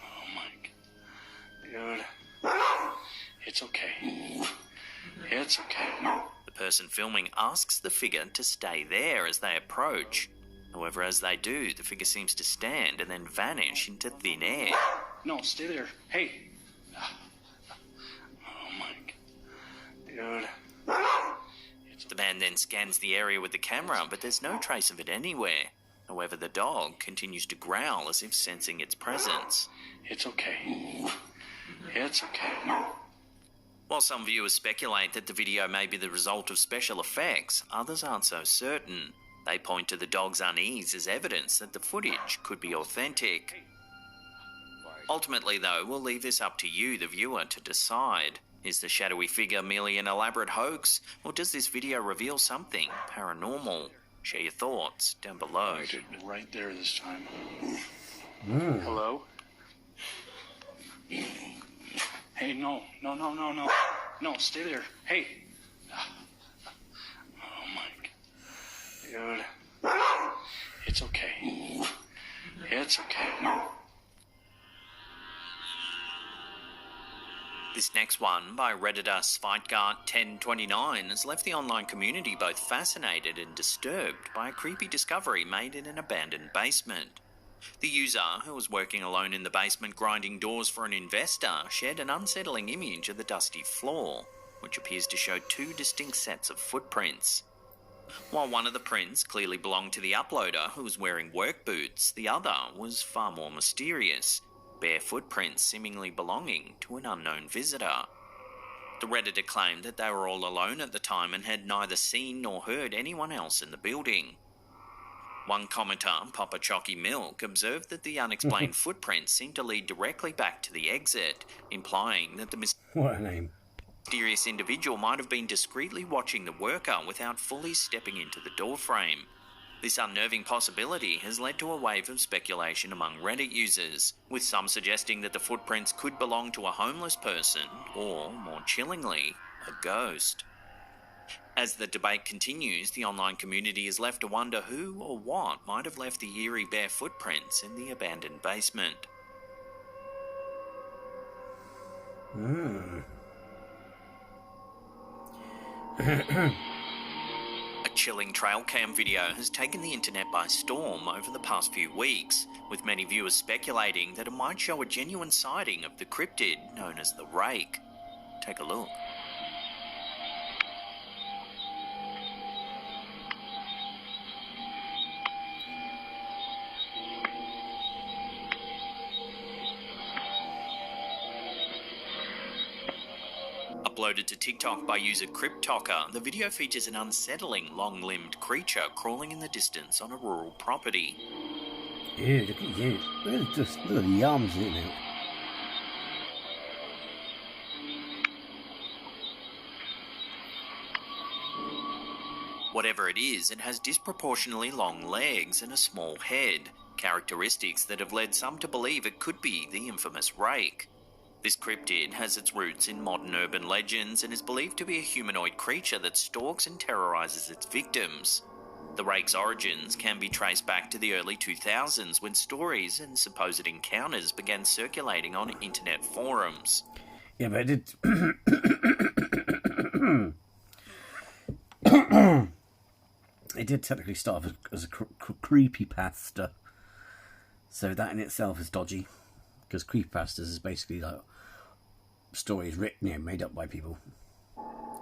Speaker 3: Oh my God. Dude. It's okay. It's okay.
Speaker 2: The person filming asks the figure to stay there as they approach. However, as they do, the figure seems to stand and then vanish into thin air.
Speaker 3: No, stay there. Hey. Dude.
Speaker 2: The man then scans the area with the camera, but there's no trace of it anywhere. However, the dog continues to growl as if sensing its presence.
Speaker 3: It's okay. It's okay.
Speaker 2: While some viewers speculate that the video may be the result of special effects, others aren't so certain. They point to the dog's unease as evidence that the footage could be authentic. Ultimately, though, we'll leave this up to you, the viewer, to decide. Is the shadowy figure merely an elaborate hoax, or does this video reveal something paranormal? Share your thoughts down below.
Speaker 3: Right there this time. Hello? Hey, no. No, stay there. Hey. Oh my God. Dude. It's okay. It's okay.
Speaker 2: This next one, by Redditor SfightGart1029, has left the online community both fascinated and disturbed by a creepy discovery made in an abandoned basement. The user, who was working alone in the basement grinding doors for an investor, shared an unsettling image of the dusty floor, which appears to show two distinct sets of footprints. While one of the prints clearly belonged to the uploader, who was wearing work boots, the other was far more mysterious. Bare footprints seemingly belonging to an unknown visitor. The Redditor claimed that they were all alone at the time and had neither seen nor heard anyone else in the building. One commenter, Papa Chalky Milk, observed that the unexplained footprints seemed to lead directly back to the exit, implying that the
Speaker 1: What a name.
Speaker 2: mysterious individual might have been discreetly watching the worker without fully stepping into the doorframe. This unnerving possibility has led to a wave of speculation among Reddit users, with some suggesting that the footprints could belong to a homeless person or, more chillingly, a ghost. As the debate continues, the online community is left to wonder who or what might have left the eerie bare footprints in the abandoned basement. A chilling trail cam video has taken the internet by storm over the past few weeks, with many viewers speculating that it might show a genuine sighting of the cryptid known as the Rake. Take a look. Uploaded to TikTok by user CrypToker, the video features an unsettling, long-limbed creature crawling in the distance on a rural property.
Speaker 1: Ew, look at you. Look at the arms in it.
Speaker 2: Whatever it is, it has disproportionately long legs and a small head, characteristics that have led some to believe it could be the infamous Rake. This cryptid has its roots in modern urban legends and is believed to be a humanoid creature that stalks and terrorizes its victims. The Rake's origins can be traced back to the early 2000s when stories and supposed encounters began circulating on internet forums.
Speaker 1: Yeah, but it did... it did technically start as a creepypasta. So that in itself is dodgy. Because creepypastas is basically like stories written, made up by people.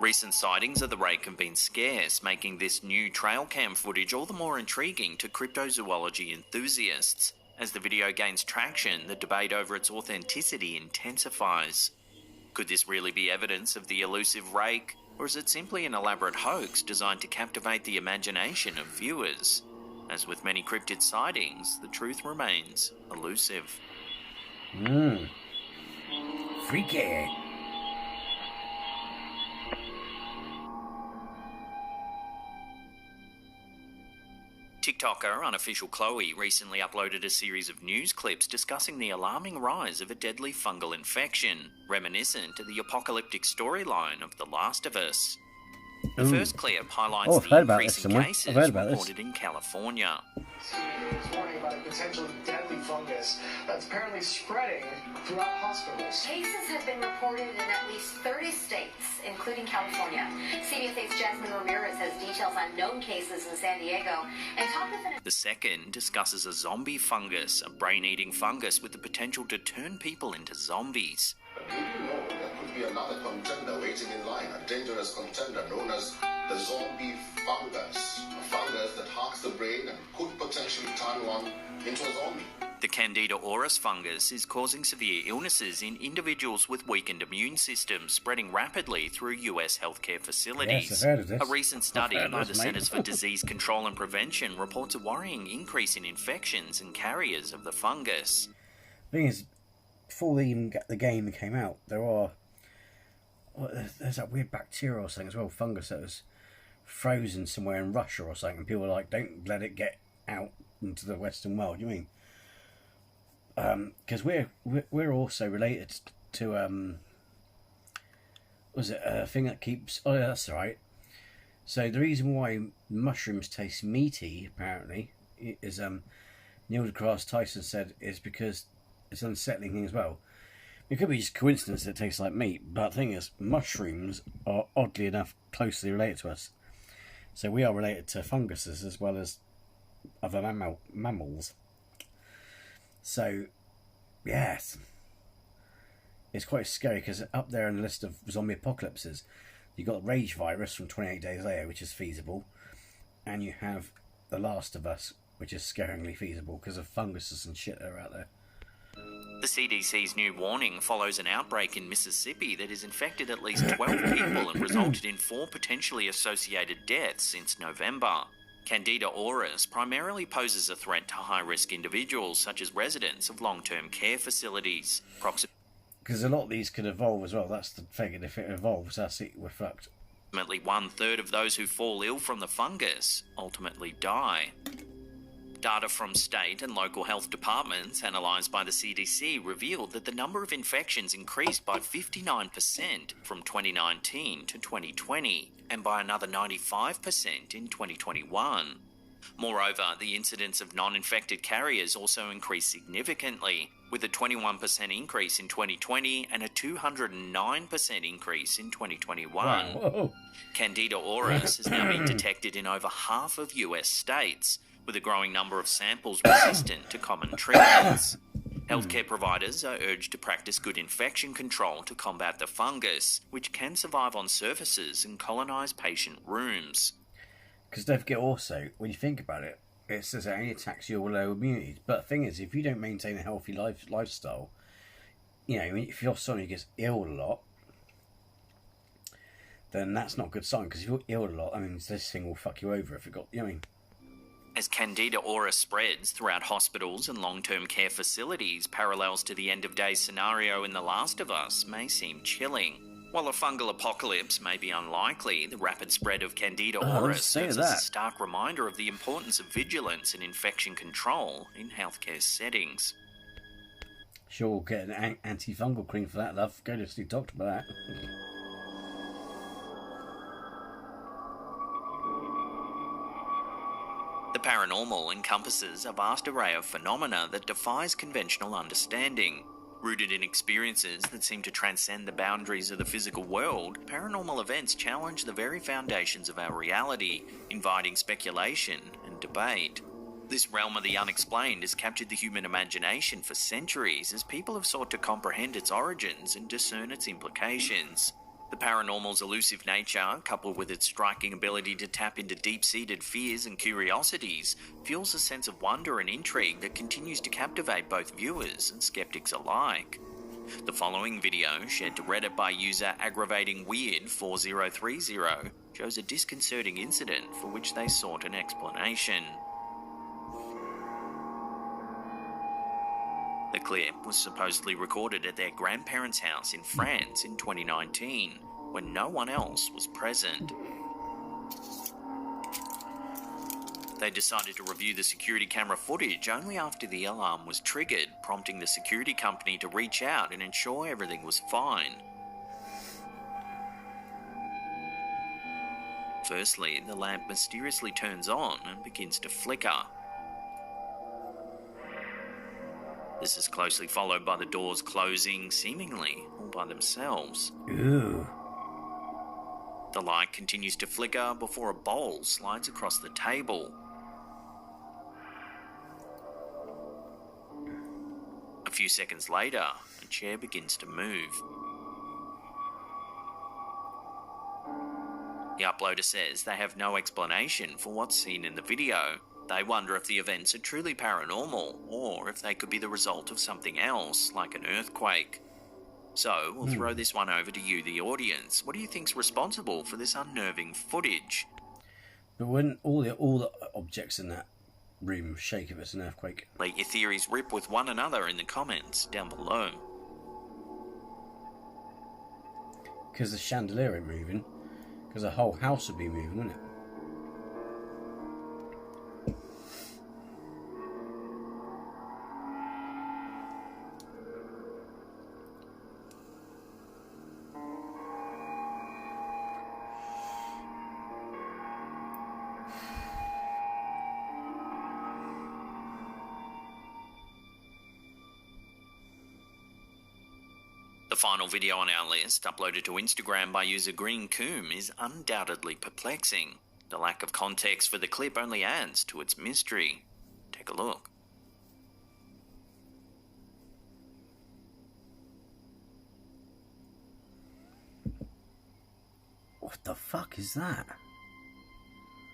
Speaker 2: Recent sightings of the Rake have been scarce, making this new trail cam footage all the more intriguing to cryptozoology enthusiasts. As the video gains traction, the debate over its authenticity intensifies. Could this really be evidence of the elusive Rake, or is it simply an elaborate hoax designed to captivate the imagination of viewers? As with many cryptid sightings, the truth remains elusive.
Speaker 1: Freaky.
Speaker 2: TikToker Unofficial Chloe recently uploaded a series of news clips discussing the alarming rise of a deadly fungal infection, reminiscent of the apocalyptic storyline of The Last of Us. The first clip highlights the increase in cases reported in California.
Speaker 4: This warning about a potentially deadly fungus that's apparently spreading throughout hospitals.
Speaker 5: Cases have been reported in at least 30 states, including California. CBS 8's Jasmine Ramirez has details on known cases in San Diego and talked with an...
Speaker 2: The second discusses a zombie fungus, a brain-eating fungus with the potential to turn people into zombies.
Speaker 6: But did you know there could be another contender waiting in line, a dangerous contender known as the zombie fungus? A fungus that harks the brain and could potentially turn one into a zombie.
Speaker 2: The Candida auris fungus is causing severe illnesses in individuals with weakened immune systems, spreading rapidly through US healthcare facilities.
Speaker 1: Yes, I've heard of this.
Speaker 2: A recent study by the Centers for Disease Control and Prevention reports a worrying increase in infections and carriers of the fungus.
Speaker 1: The thing is, before the game came out, there's that weird bacteria or something as well, fungus that was frozen somewhere in Russia or something, and people were like, don't let it get out into the Western world. You mean? Because we're also related to was it a thing that keeps? Oh, yeah, that's right. So the reason why mushrooms taste meaty, apparently, is Neil deGrasse Tyson said, is because it's an unsettling thing as well. It could be just coincidence that it tastes like meat, but the thing is, mushrooms are oddly enough closely related to us. So we are related to funguses as well as other mammals. So, yes, it's quite scary because up there in the list of zombie apocalypses, you've got Rage Virus from 28 Days Later, which is feasible, and you have The Last of Us, which is scaringly feasible because of funguses and shit that are out there.
Speaker 2: The CDC's new warning follows an outbreak in Mississippi that has infected at least 12 people and resulted in 4 potentially associated deaths since November. Candida auris primarily poses a threat to high-risk individuals such as residents of long-term care facilities.
Speaker 1: Because a lot of these could evolve as well. That's the thing, and if it evolves, that's it, we're fucked.
Speaker 2: Approximately 1/3 of those who fall ill from the fungus ultimately die. Data from state and local health departments analysed by the CDC revealed that the number of infections increased by 59% from 2019 to 2020 and by another 95% in 2021. Moreover, the incidence of non-infected carriers also increased significantly, with a 21% increase in 2020 and a 209% increase in 2021.
Speaker 1: Wow.
Speaker 2: Candida auris has now been detected in over half of US states, with a growing number of samples resistant to common treatments. Healthcare providers are urged to practice good infection control to combat the fungus, which can survive on surfaces and colonise patient rooms.
Speaker 1: Because don't forget also, when you think about it, it says it only attacks your low immunity. But the thing is, if you don't maintain a healthy lifestyle, you know, if you're someone who gets ill a lot, then that's not a good sign. Because if you're ill a lot, I mean, this thing will fuck you over if it got, you know what I mean?
Speaker 2: As Candida auris spreads throughout hospitals and long-term care facilities, parallels to the end-of-day scenario in The Last of Us may seem chilling. While a fungal apocalypse may be unlikely, the rapid spread of Candida auris serves as a stark reminder of the importance of vigilance and infection control in healthcare settings.
Speaker 1: Sure, we'll get an antifungal cream for that, love. Go to see doctor about that.
Speaker 2: The paranormal encompasses a vast array of phenomena that defies conventional understanding. Rooted in experiences that seem to transcend the boundaries of the physical world, paranormal events challenge the very foundations of our reality, inviting speculation and debate. This realm of the unexplained has captured the human imagination for centuries as people have sought to comprehend its origins and discern its implications. The paranormal's elusive nature, coupled with its striking ability to tap into deep-seated fears and curiosities, fuels a sense of wonder and intrigue that continues to captivate both viewers and skeptics alike. The following video, shared to Reddit by user AggravatingWeird4030, shows a disconcerting incident for which they sought an explanation. The clip was supposedly recorded at their grandparents' house in France in 2019, when no one else was present. They decided to review the security camera footage only after the alarm was triggered, prompting the security company to reach out and ensure everything was fine. Firstly, the lamp mysteriously turns on and begins to flicker. This is closely followed by the doors closing, seemingly all by themselves.
Speaker 1: Ew.
Speaker 2: The light continues to flicker before a bowl slides across the table. A few seconds later, a chair begins to move. The uploader says they have no explanation for what's seen in the video. They wonder if the events are truly paranormal, or if they could be the result of something else, like an earthquake. So, we'll throw this one over to you, the audience. What do you think's responsible for this unnerving footage?
Speaker 1: But wouldn't all the objects in that room shake if it's an earthquake?
Speaker 2: Let your theories rip with one another in the comments down below.
Speaker 1: Because the chandelier ain't moving. Because the whole house would be moving, wouldn't it?
Speaker 2: The final video on our list, uploaded to Instagram by user Green Coombe, is undoubtedly perplexing. The lack of context for the clip only adds to its mystery. Take a look.
Speaker 1: What the fuck is that?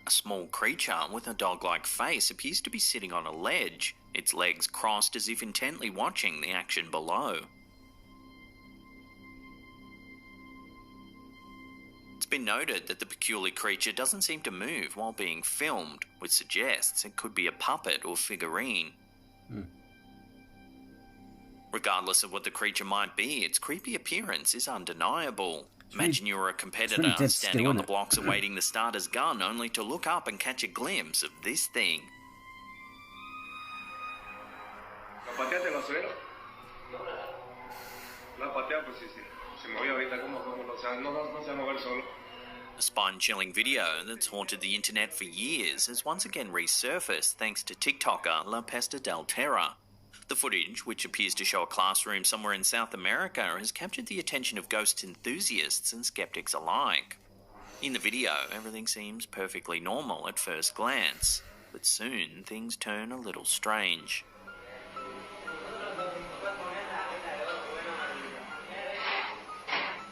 Speaker 2: A small creature with a dog-like face appears to be sitting on a ledge. its legs crossed as if intently watching the action below. It's been noted that the peculiar creature doesn't seem to move while being filmed, which suggests it could be a puppet or figurine. Regardless of what the creature might be, its creepy appearance is undeniable. Imagine you're a competitor standing on the blocks awaiting the starter's gun, only to look up and catch a glimpse of this thing.
Speaker 7: ¿Lo pateaste el basurero? ¿Lo pateado? Pues sí. Se movió ahorita, ¿cómo no se va a mover solo?
Speaker 2: A spine-chilling video that's haunted the internet for years has once again resurfaced thanks to TikToker La Pesta del Terra. The footage, which appears to show a classroom somewhere in South America, has captured the attention of ghost enthusiasts and skeptics alike. In the video, everything seems perfectly normal at first glance, but soon things turn a little strange.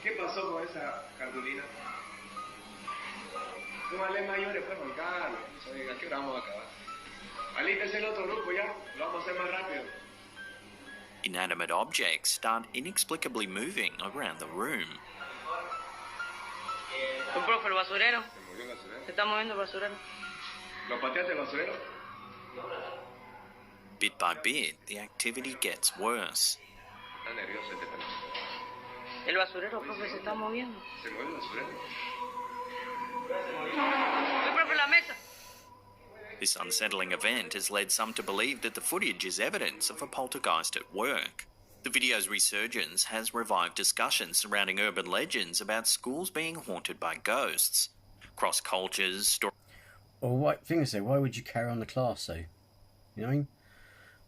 Speaker 7: ¿Qué pasó con esa cartulina? Súmale mayores, pues, Juan Carlos. ¿A qué hora vamos a acabar? Alístese el otro grupo ya, lo vamos a hacer más rápido.
Speaker 2: Inanimate objects start inexplicably moving around the room.
Speaker 8: Un profe, el basurero.
Speaker 7: Se movió el basurero.
Speaker 8: Se está moviendo el basurero.
Speaker 7: ¿Lo pateaste el basurero?
Speaker 2: Bit by bit, the activity gets worse.
Speaker 7: Está nervioso este pelado.
Speaker 8: El basurero, profe, se está moviendo.
Speaker 7: Se mueve el basurero.
Speaker 8: El profe, la mesa.
Speaker 2: This unsettling event has led some to believe that the footage is evidence of a poltergeist at work. The video's resurgence has revived discussions surrounding urban legends about schools being haunted by ghosts. Cross cultures,
Speaker 1: Or what thing is there? Why would you carry on the class though? You know what I mean?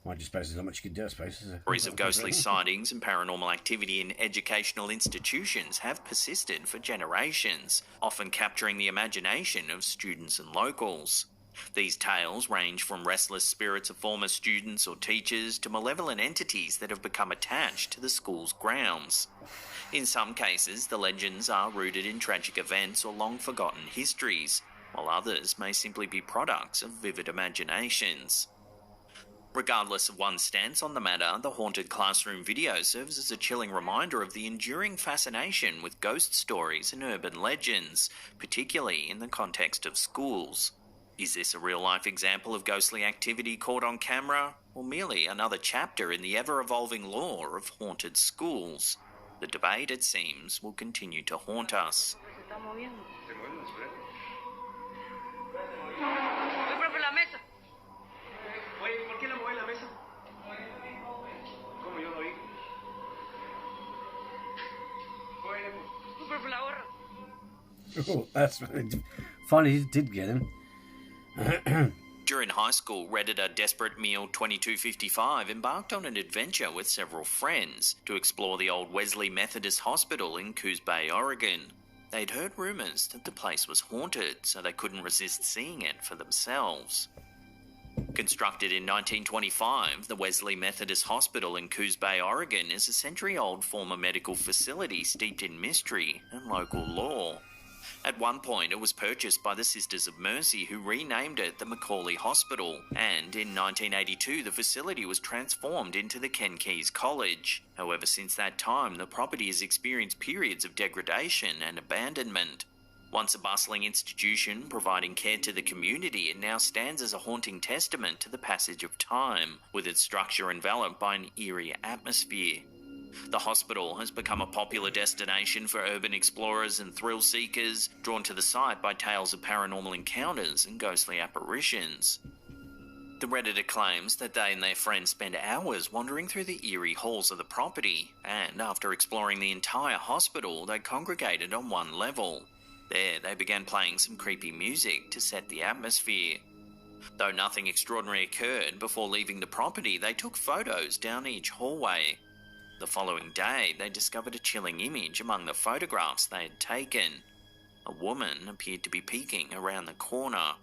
Speaker 1: Well, I just suppose there's not much you can do, I suppose.
Speaker 2: stories of ghostly sightings and paranormal activity in educational institutions have persisted for generations, often capturing the imagination of students and locals. These tales range from restless spirits of former students or teachers to malevolent entities that have become attached to the school's grounds. In some cases, the legends are rooted in tragic events or long-forgotten histories, while others may simply be products of vivid imaginations. Regardless of one's stance on the matter, the haunted classroom video serves as a chilling reminder of the enduring fascination with ghost stories and urban legends, particularly in the context of schools. Is this a real-life example of ghostly activity caught on camera, or merely another chapter in the ever-evolving lore of haunted schools? The debate, it seems, will continue to haunt us.
Speaker 8: Se está moviendo.
Speaker 7: Se mueve el basurero.
Speaker 8: El profe, la mesa.
Speaker 7: Oye, ¿por qué la mueve la mesa? ¿Cómo yo lo oí? Oye,
Speaker 8: El profe, la gorra.
Speaker 1: Oh, that's finally did get him.
Speaker 2: During high school, Redditor Desperate Meal 2255 embarked on an adventure with several friends to explore the old Wesley Methodist Hospital in Coos Bay, Oregon. They'd heard rumours that the place was haunted, so they couldn't resist seeing it for themselves. Constructed in 1925, the Wesley Methodist Hospital in Coos Bay, Oregon is a century-old former medical facility steeped in mystery and local lore. At one point, it was purchased by the Sisters of Mercy, who renamed it the Macaulay Hospital, and in 1982 the facility was transformed into the Ken Keys College. However, since that time, the property has experienced periods of degradation and abandonment. Once a bustling institution providing care to the community, it now stands as a haunting testament to the passage of time, with its structure enveloped by an eerie atmosphere. The hospital has become a popular destination for urban explorers and thrill seekers, drawn to the site by tales of paranormal encounters and ghostly apparitions. The Redditor claims that they and their friends spent hours wandering through the eerie halls of the property, and after exploring the entire hospital, they congregated on one level. There, they began playing some creepy music to set the atmosphere. Though nothing extraordinary occurred, before leaving the property, they took photos down each hallway. The following day, they discovered a chilling image among the photographs they had taken. A woman appeared to be peeking around the corner.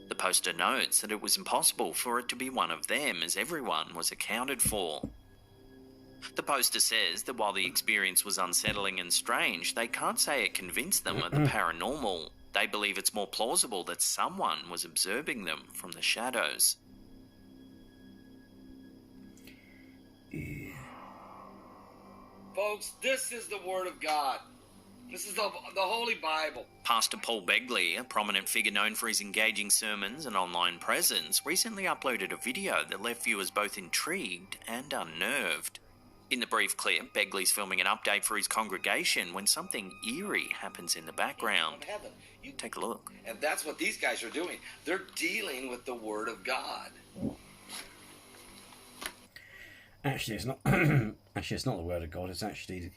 Speaker 2: The poster notes that it was impossible for it to be one of them, as everyone was accounted for. The poster says that while the experience was unsettling and strange, they can't say it convinced them of the paranormal. They believe it's more plausible that someone was observing them from the shadows.
Speaker 9: Folks, this is the Word of God. This is the Holy Bible.
Speaker 2: Pastor Paul Begley, a prominent figure known for his engaging sermons and online presence, recently uploaded a video that left viewers both intrigued and unnerved. In the brief clip, Begley's filming an update for his congregation when something eerie happens in the background.
Speaker 9: Heaven.
Speaker 2: Take a look.
Speaker 9: And that's what these guys are doing. They're dealing with the Word of God.
Speaker 1: Actually, it's not. Actually, it's not the word of God. It's actually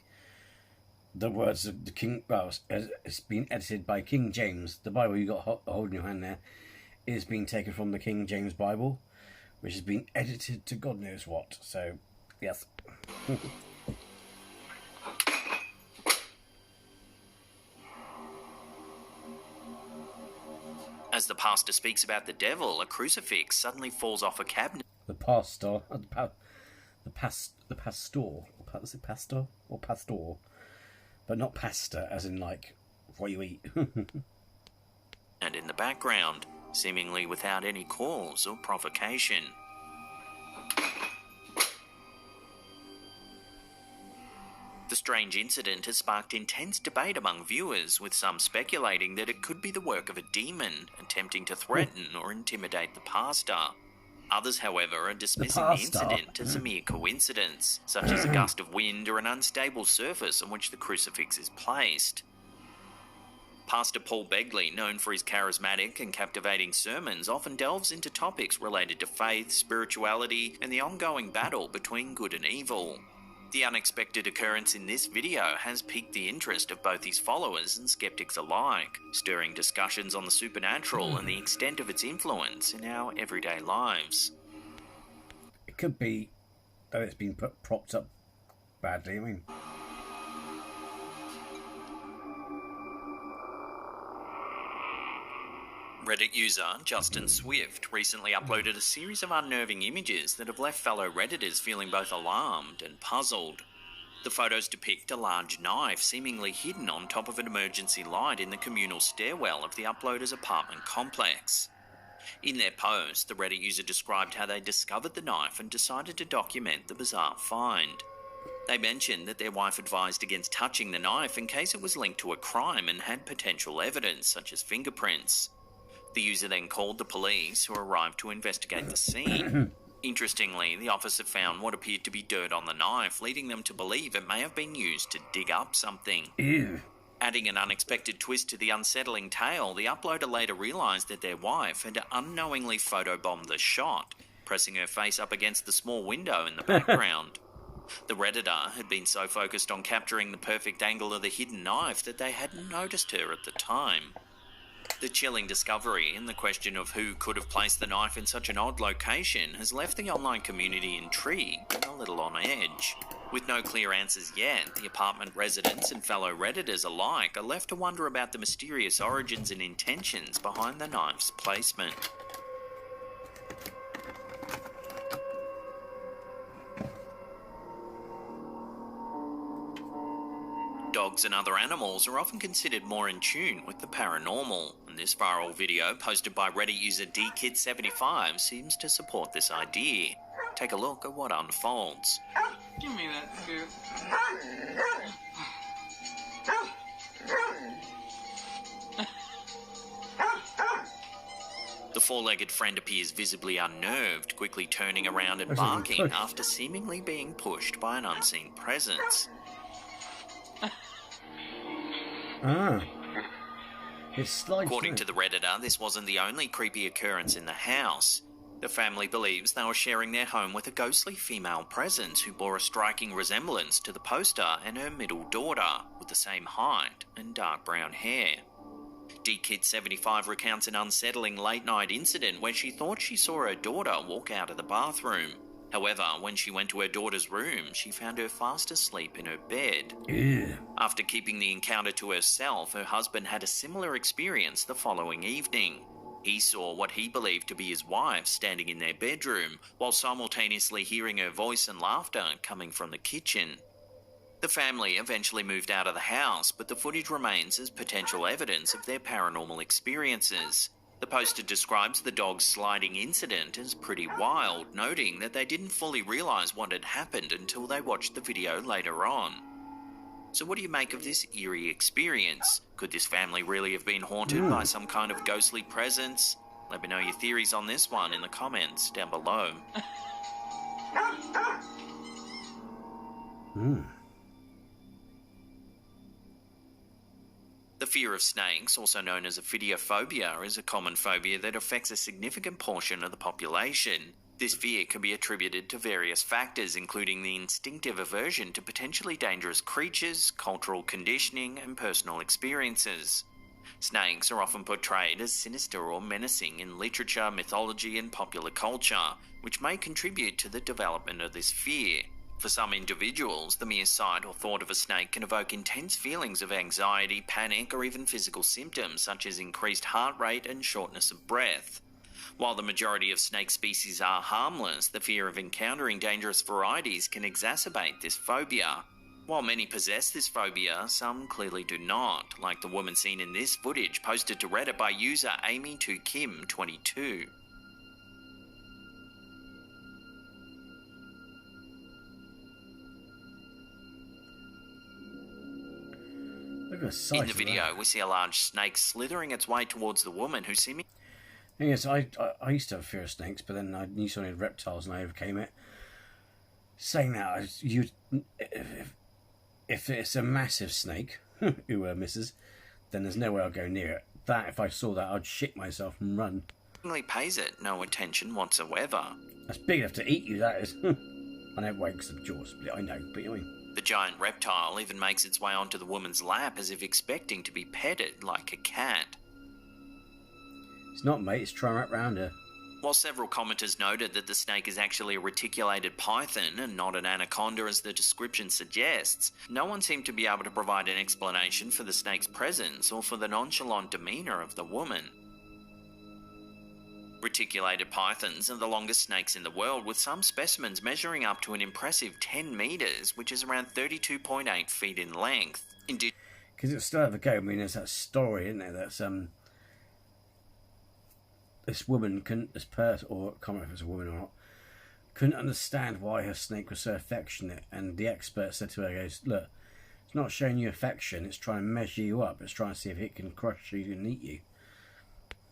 Speaker 1: the words of the King. Well, it's been edited by King James. The Bible you got holding your hand there is being taken from the King James Bible, which has been edited to God knows what. So, yes.
Speaker 2: As the pastor speaks about the devil, a crucifix suddenly falls off a cabinet.
Speaker 1: The pastor, the pastor, is it pastor or pastor? But not pasta, as in like what you eat.
Speaker 2: And in the background, seemingly without any cause or provocation. The strange incident has sparked intense debate among viewers, with some speculating that it could be the work of a demon attempting to threaten or intimidate the pastor. Others, however, are dismissing the incident as a mere coincidence, such as a gust of wind or an unstable surface on which the crucifix is placed. Pastor Paul Begley, known for his charismatic and captivating sermons, often delves into topics related to faith, spirituality, and the ongoing battle between good and evil. The unexpected occurrence in this video has piqued the interest of both his followers and skeptics alike, stirring discussions on the supernatural and the extent of its influence in our everyday lives.
Speaker 1: It could be that it's been propped up badly. I mean,
Speaker 2: Reddit user Justin Swift recently uploaded a series of unnerving images that have left fellow Redditors feeling both alarmed and puzzled. The photos depict a large knife seemingly hidden on top of an emergency light in the communal stairwell of the uploader's apartment complex. In their post, the Reddit user described how they discovered the knife and decided to document the bizarre find. They mentioned that their wife advised against touching the knife in case it was linked to a crime and had potential evidence, such as fingerprints. The user then called the police, who arrived to investigate the scene. Interestingly, the officer found what appeared to be dirt on the knife, leading them to believe it may have been used to dig up something.
Speaker 1: ew.
Speaker 2: Adding an unexpected twist to the unsettling tale, the uploader later realised that their wife had unknowingly photobombed the shot, pressing her face up against the small window in the background. The Redditor had been so focused on capturing the perfect angle of the hidden knife that they hadn't noticed her at the time. The chilling discovery and the question of who could have placed the knife in such an odd location has left the online community intrigued and a little on edge. With no clear answers yet, the apartment residents and fellow Redditors alike are left to wonder about the mysterious origins and intentions behind the knife's placement. Dogs and other animals are often considered more in tune with the paranormal, and this viral video posted by Reddit user DKid75 seems to support this idea. Take a look at what unfolds.
Speaker 10: Give me that food.
Speaker 2: The four-legged friend appears visibly unnerved, quickly turning around and barking after seemingly being pushed by an unseen presence.
Speaker 1: It slides.
Speaker 2: According to the Redditor, this wasn't the only creepy occurrence in the house. The family believes they were sharing their home with a ghostly female presence who bore a striking resemblance to the poster and her middle daughter, with the same height and dark brown hair. DKid75 recounts an unsettling late-night incident where she thought she saw her daughter walk out of the bathroom. However, when she went to her daughter's room, she found her fast asleep in her bed.
Speaker 1: Ew.
Speaker 2: After keeping the encounter to herself, her husband had a similar experience the following evening. He saw what he believed to be his wife standing in their bedroom, while simultaneously hearing her voice and laughter coming from the kitchen. The family eventually moved out of the house, but the footage remains as potential evidence of their paranormal experiences. The poster describes the dog's sliding incident as pretty wild, noting that they didn't fully realise what had happened until they watched the video later on. So what do you make of this eerie experience? Could this family really have been haunted by some kind of ghostly presence? Let me know your theories on this one in the comments down below. The fear of snakes, also known as ophidiophobia, is a common phobia that affects a significant portion of the population. This fear can be attributed to various factors, including the instinctive aversion to potentially dangerous creatures, cultural conditioning, and personal experiences. Snakes are often portrayed as sinister or menacing in literature, mythology, and popular culture, which may contribute to the development of this fear. For some individuals, the mere sight or thought of a snake can evoke intense feelings of anxiety, panic, or even physical symptoms such as increased heart rate and shortness of breath. While the majority of snake species are harmless, the fear of encountering dangerous varieties can exacerbate this phobia. While many possess this phobia, some clearly do not, like the woman seen in this footage posted to Reddit by user Amy2Kim22.
Speaker 1: Look at the size
Speaker 2: in the video, we see a large snake slithering its way towards the woman who seemingly...
Speaker 1: Yes, I used to have a fear of snakes, but then I knew something of reptiles and I overcame it. Saying that, if it's a massive snake who misses, then there's no way I'll go near it. That, if I saw that, I'd shit myself and run.
Speaker 2: pays it no attention whatsoever.
Speaker 1: That's big enough to eat you, that is. I know it wakes the jaw split, I know, but you know what I mean.
Speaker 2: The giant reptile even makes its way onto the woman's lap as if expecting to be petted like a cat.
Speaker 1: It's not, mate, it's trying to wrap round her.
Speaker 2: While several commenters noted that the snake is actually a reticulated python and not an anaconda as the description suggests, no one seemed to be able to provide an explanation for the snake's presence or for the nonchalant demeanour of the woman. Reticulated pythons are the longest snakes in the world, with some specimens measuring up to an impressive 10 metres, which is around 32.8 feet in length.
Speaker 1: Because it's still have a go. I mean, there's that story, isn't there? That's this woman couldn't, this person, or I can't remember if it's a woman or not, couldn't understand why her snake was so affectionate, and the expert said to her, goes, look, it's not showing you affection, it's trying to measure you up, it's trying to see if it can crush you and eat you.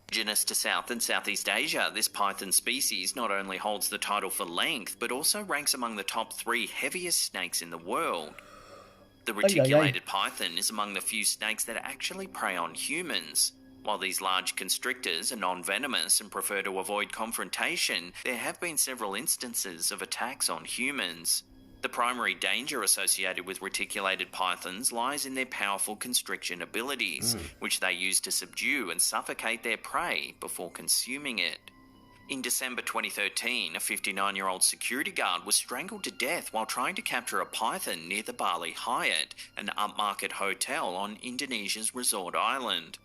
Speaker 2: Indigenous to South and Southeast Asia, this python species not only holds the title for length, but also ranks among the top 3 heaviest snakes in the world. The reticulated python is among the few snakes that actually prey on humans. While these large constrictors are non-venomous and prefer to avoid confrontation, there have been several instances of attacks on humans. The primary danger associated with reticulated pythons lies in their powerful constriction abilities, which they use to subdue and suffocate their prey before consuming it. In December 2013, a 59-year-old security guard was strangled to death while trying to capture a python near the Bali Hyatt, an upmarket hotel on Indonesia's resort island.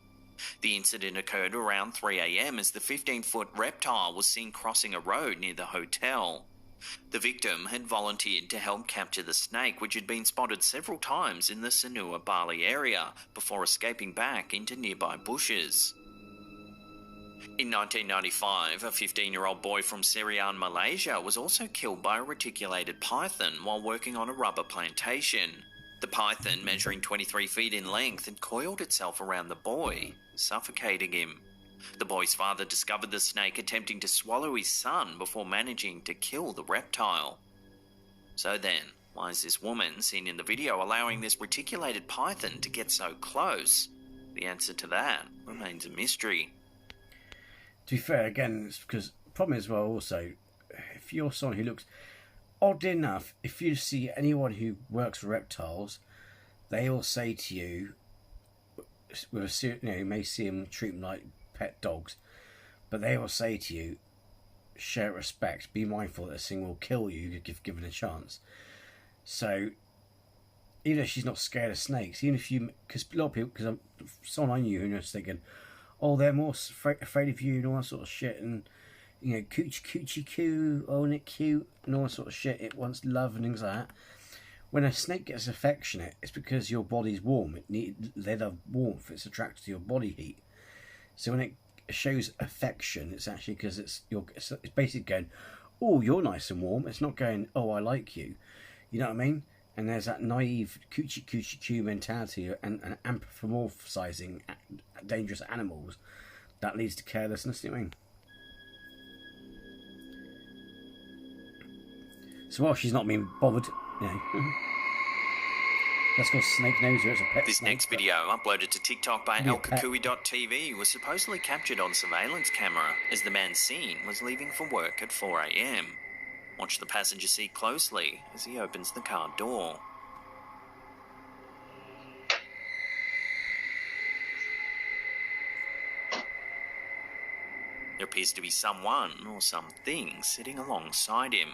Speaker 2: The incident occurred around 3 a.m. as the 15-foot reptile was seen crossing a road near the hotel. The victim had volunteered to help capture the snake, which had been spotted several times in the Sanur, Bali area, before escaping back into nearby bushes. In 1995, a 15-year-old boy from Serian, Malaysia, was also killed by a reticulated python while working on a rubber plantation. The python, measuring 23 feet in length, had coiled itself around the boy, suffocating him. The boy's father discovered the snake attempting to swallow his son before managing to kill the reptile. So then, why is this woman seen in the video allowing this reticulated python to get so close? The answer to that remains a mystery.
Speaker 1: To be fair, again, it's because the problem is, well, also, if you're someone who looks... Odd enough, if you see anyone who works for reptiles, they will say to you, with a, you may see them, treat them like pet dogs, but they will say to you, share respect, be mindful that this thing will kill you if given a chance. So, even if she's not scared of snakes, even if you, because a lot of people, because someone I knew who was thinking, oh, they're more afraid of you and all that sort of shit, and you know, coochie coo, oh, isn't it cute, and all that sort of shit, it wants love and things like that. when a snake gets affectionate, it's because your body's warm. They love warmth. It's attracted to your body heat. So when it shows affection, it's actually because it's basically going, oh, you're nice and warm. It's not going, oh, I like you. You know what I mean? And there's that naive coochie mentality and anthropomorphizing dangerous animals that leads to carelessness. You know what I mean? So while she's not being bothered, you know, let's go snake noser. It's a pet
Speaker 2: This
Speaker 1: snake,
Speaker 2: next video, uploaded to TikTok by
Speaker 1: Be a pet.
Speaker 2: elkakui.tv, was supposedly captured on surveillance camera as the man seen was leaving for work at 4 a.m. Watch the passenger seat closely as he opens the car door. There appears to be someone or something sitting alongside him.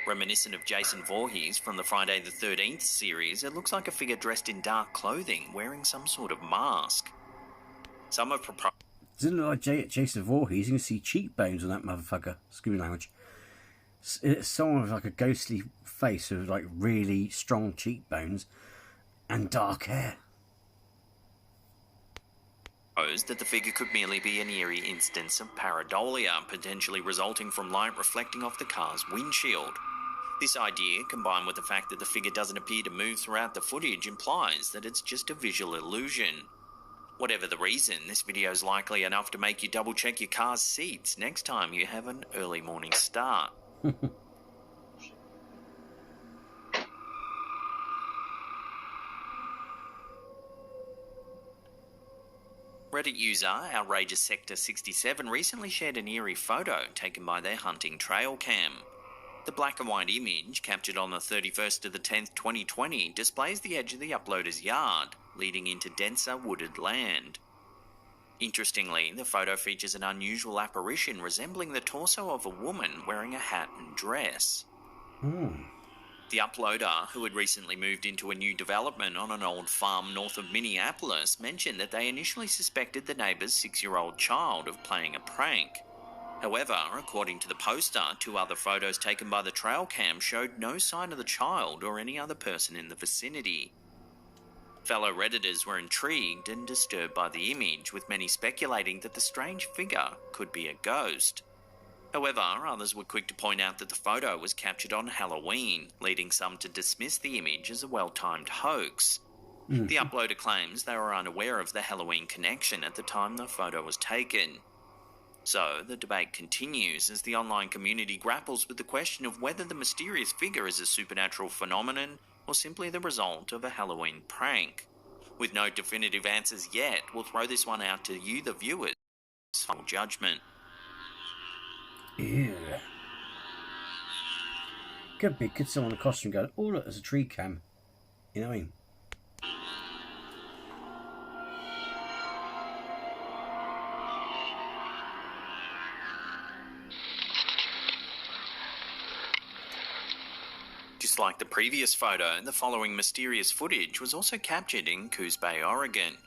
Speaker 2: Reminiscent of Jason Voorhees from the Friday the 13th series, it looks like a figure dressed in dark clothing wearing some sort of mask. Some have proposed...
Speaker 1: Doesn't it look like Jason Voorhees? You can see cheekbones on that motherfucker. Excuse me language. It's someone with like a ghostly face with like really strong cheekbones and dark hair.
Speaker 2: that the figure could merely be an eerie instance of pareidolia, potentially resulting from light reflecting off the car's windshield. This idea, combined with the fact that the figure doesn't appear to move throughout the footage, implies that it's just a visual illusion. Whatever the reason, this video is likely enough to make you double-check your car's seats next time you have an early morning start. Reddit user Outrageous Sector 67 recently shared an eerie photo taken by their hunting trail cam. The black and white image, captured on the 31st of the 10th, 2020, displays the edge of the uploader's yard, leading into denser wooded land. Interestingly, the photo features an unusual apparition resembling the torso of a woman wearing a hat and dress. The uploader, who had recently moved into a new development on an old farm north of Minneapolis, mentioned that they initially suspected the neighbour's 6-year-old child of playing a prank. However, according to the poster, 2 other photos taken by the trail cam showed no sign of the child or any other person in the vicinity. Fellow Redditors were intrigued and disturbed by the image, with many speculating that the strange figure could be a ghost. However, others were quick to point out that the photo was captured on Halloween, leading some to dismiss the image as a well-timed hoax. The uploader claims they were unaware of the Halloween connection at the time the photo was taken. So, the debate continues as the online community grapples with the question of whether the mysterious figure is a supernatural phenomenon or simply the result of a Halloween prank. With no definitive answers yet, we'll throw this one out to you, the viewers, for final judgment.
Speaker 1: Ew. Could someone in a costume go, oh look, there's a tree cam. You know what I mean?
Speaker 2: Just like the previous photo, the following mysterious footage was also captured in Coos Bay, Oregon.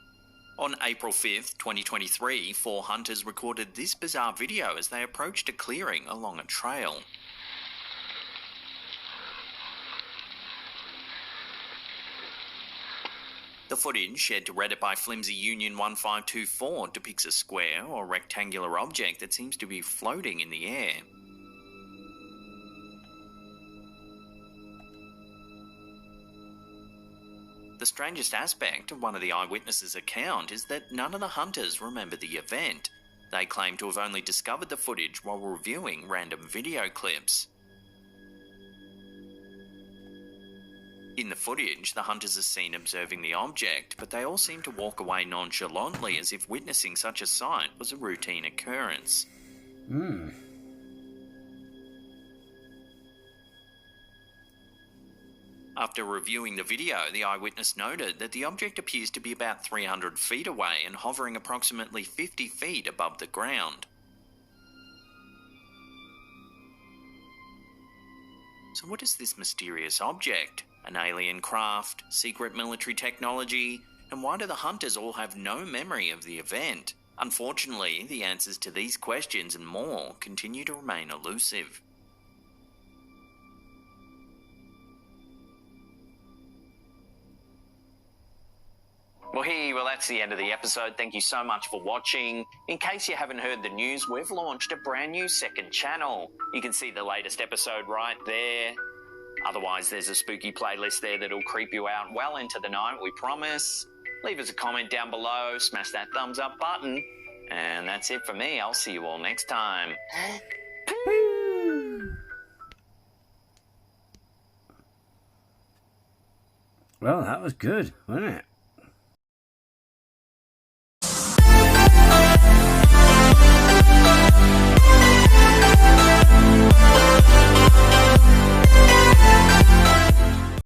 Speaker 2: On April 5th, 2023, 4 hunters recorded this bizarre video as they approached a clearing along a trail. The footage, shared to Reddit by Flimsy Union 1524, depicts a square or rectangular object that seems to be floating in the air. The strangest aspect of one of the eyewitnesses' account is that none of the hunters remember the event. They claim to have only discovered the footage while reviewing random video clips. In the footage, the hunters are seen observing the object, but they all seem to walk away nonchalantly as if witnessing such a sight was a routine occurrence. After reviewing the video, the eyewitness noted that the object appears to be about 300 feet away and hovering approximately 50 feet above the ground. So what is this mysterious object? An alien craft, secret military technology, and why do the hunters all have no memory of the event? Unfortunately, the answers to these questions and more continue to remain elusive. Well, that's the end of the episode. Thank you so much for watching. In case you haven't heard the news, we've launched a brand new second channel. You can see the latest episode right there. Otherwise, there's a spooky playlist there that'll creep you out well into the night, we promise. Leave us a comment down below, smash that thumbs up button. And that's it for me. I'll see you all next time.
Speaker 1: Well, that was good, wasn't it?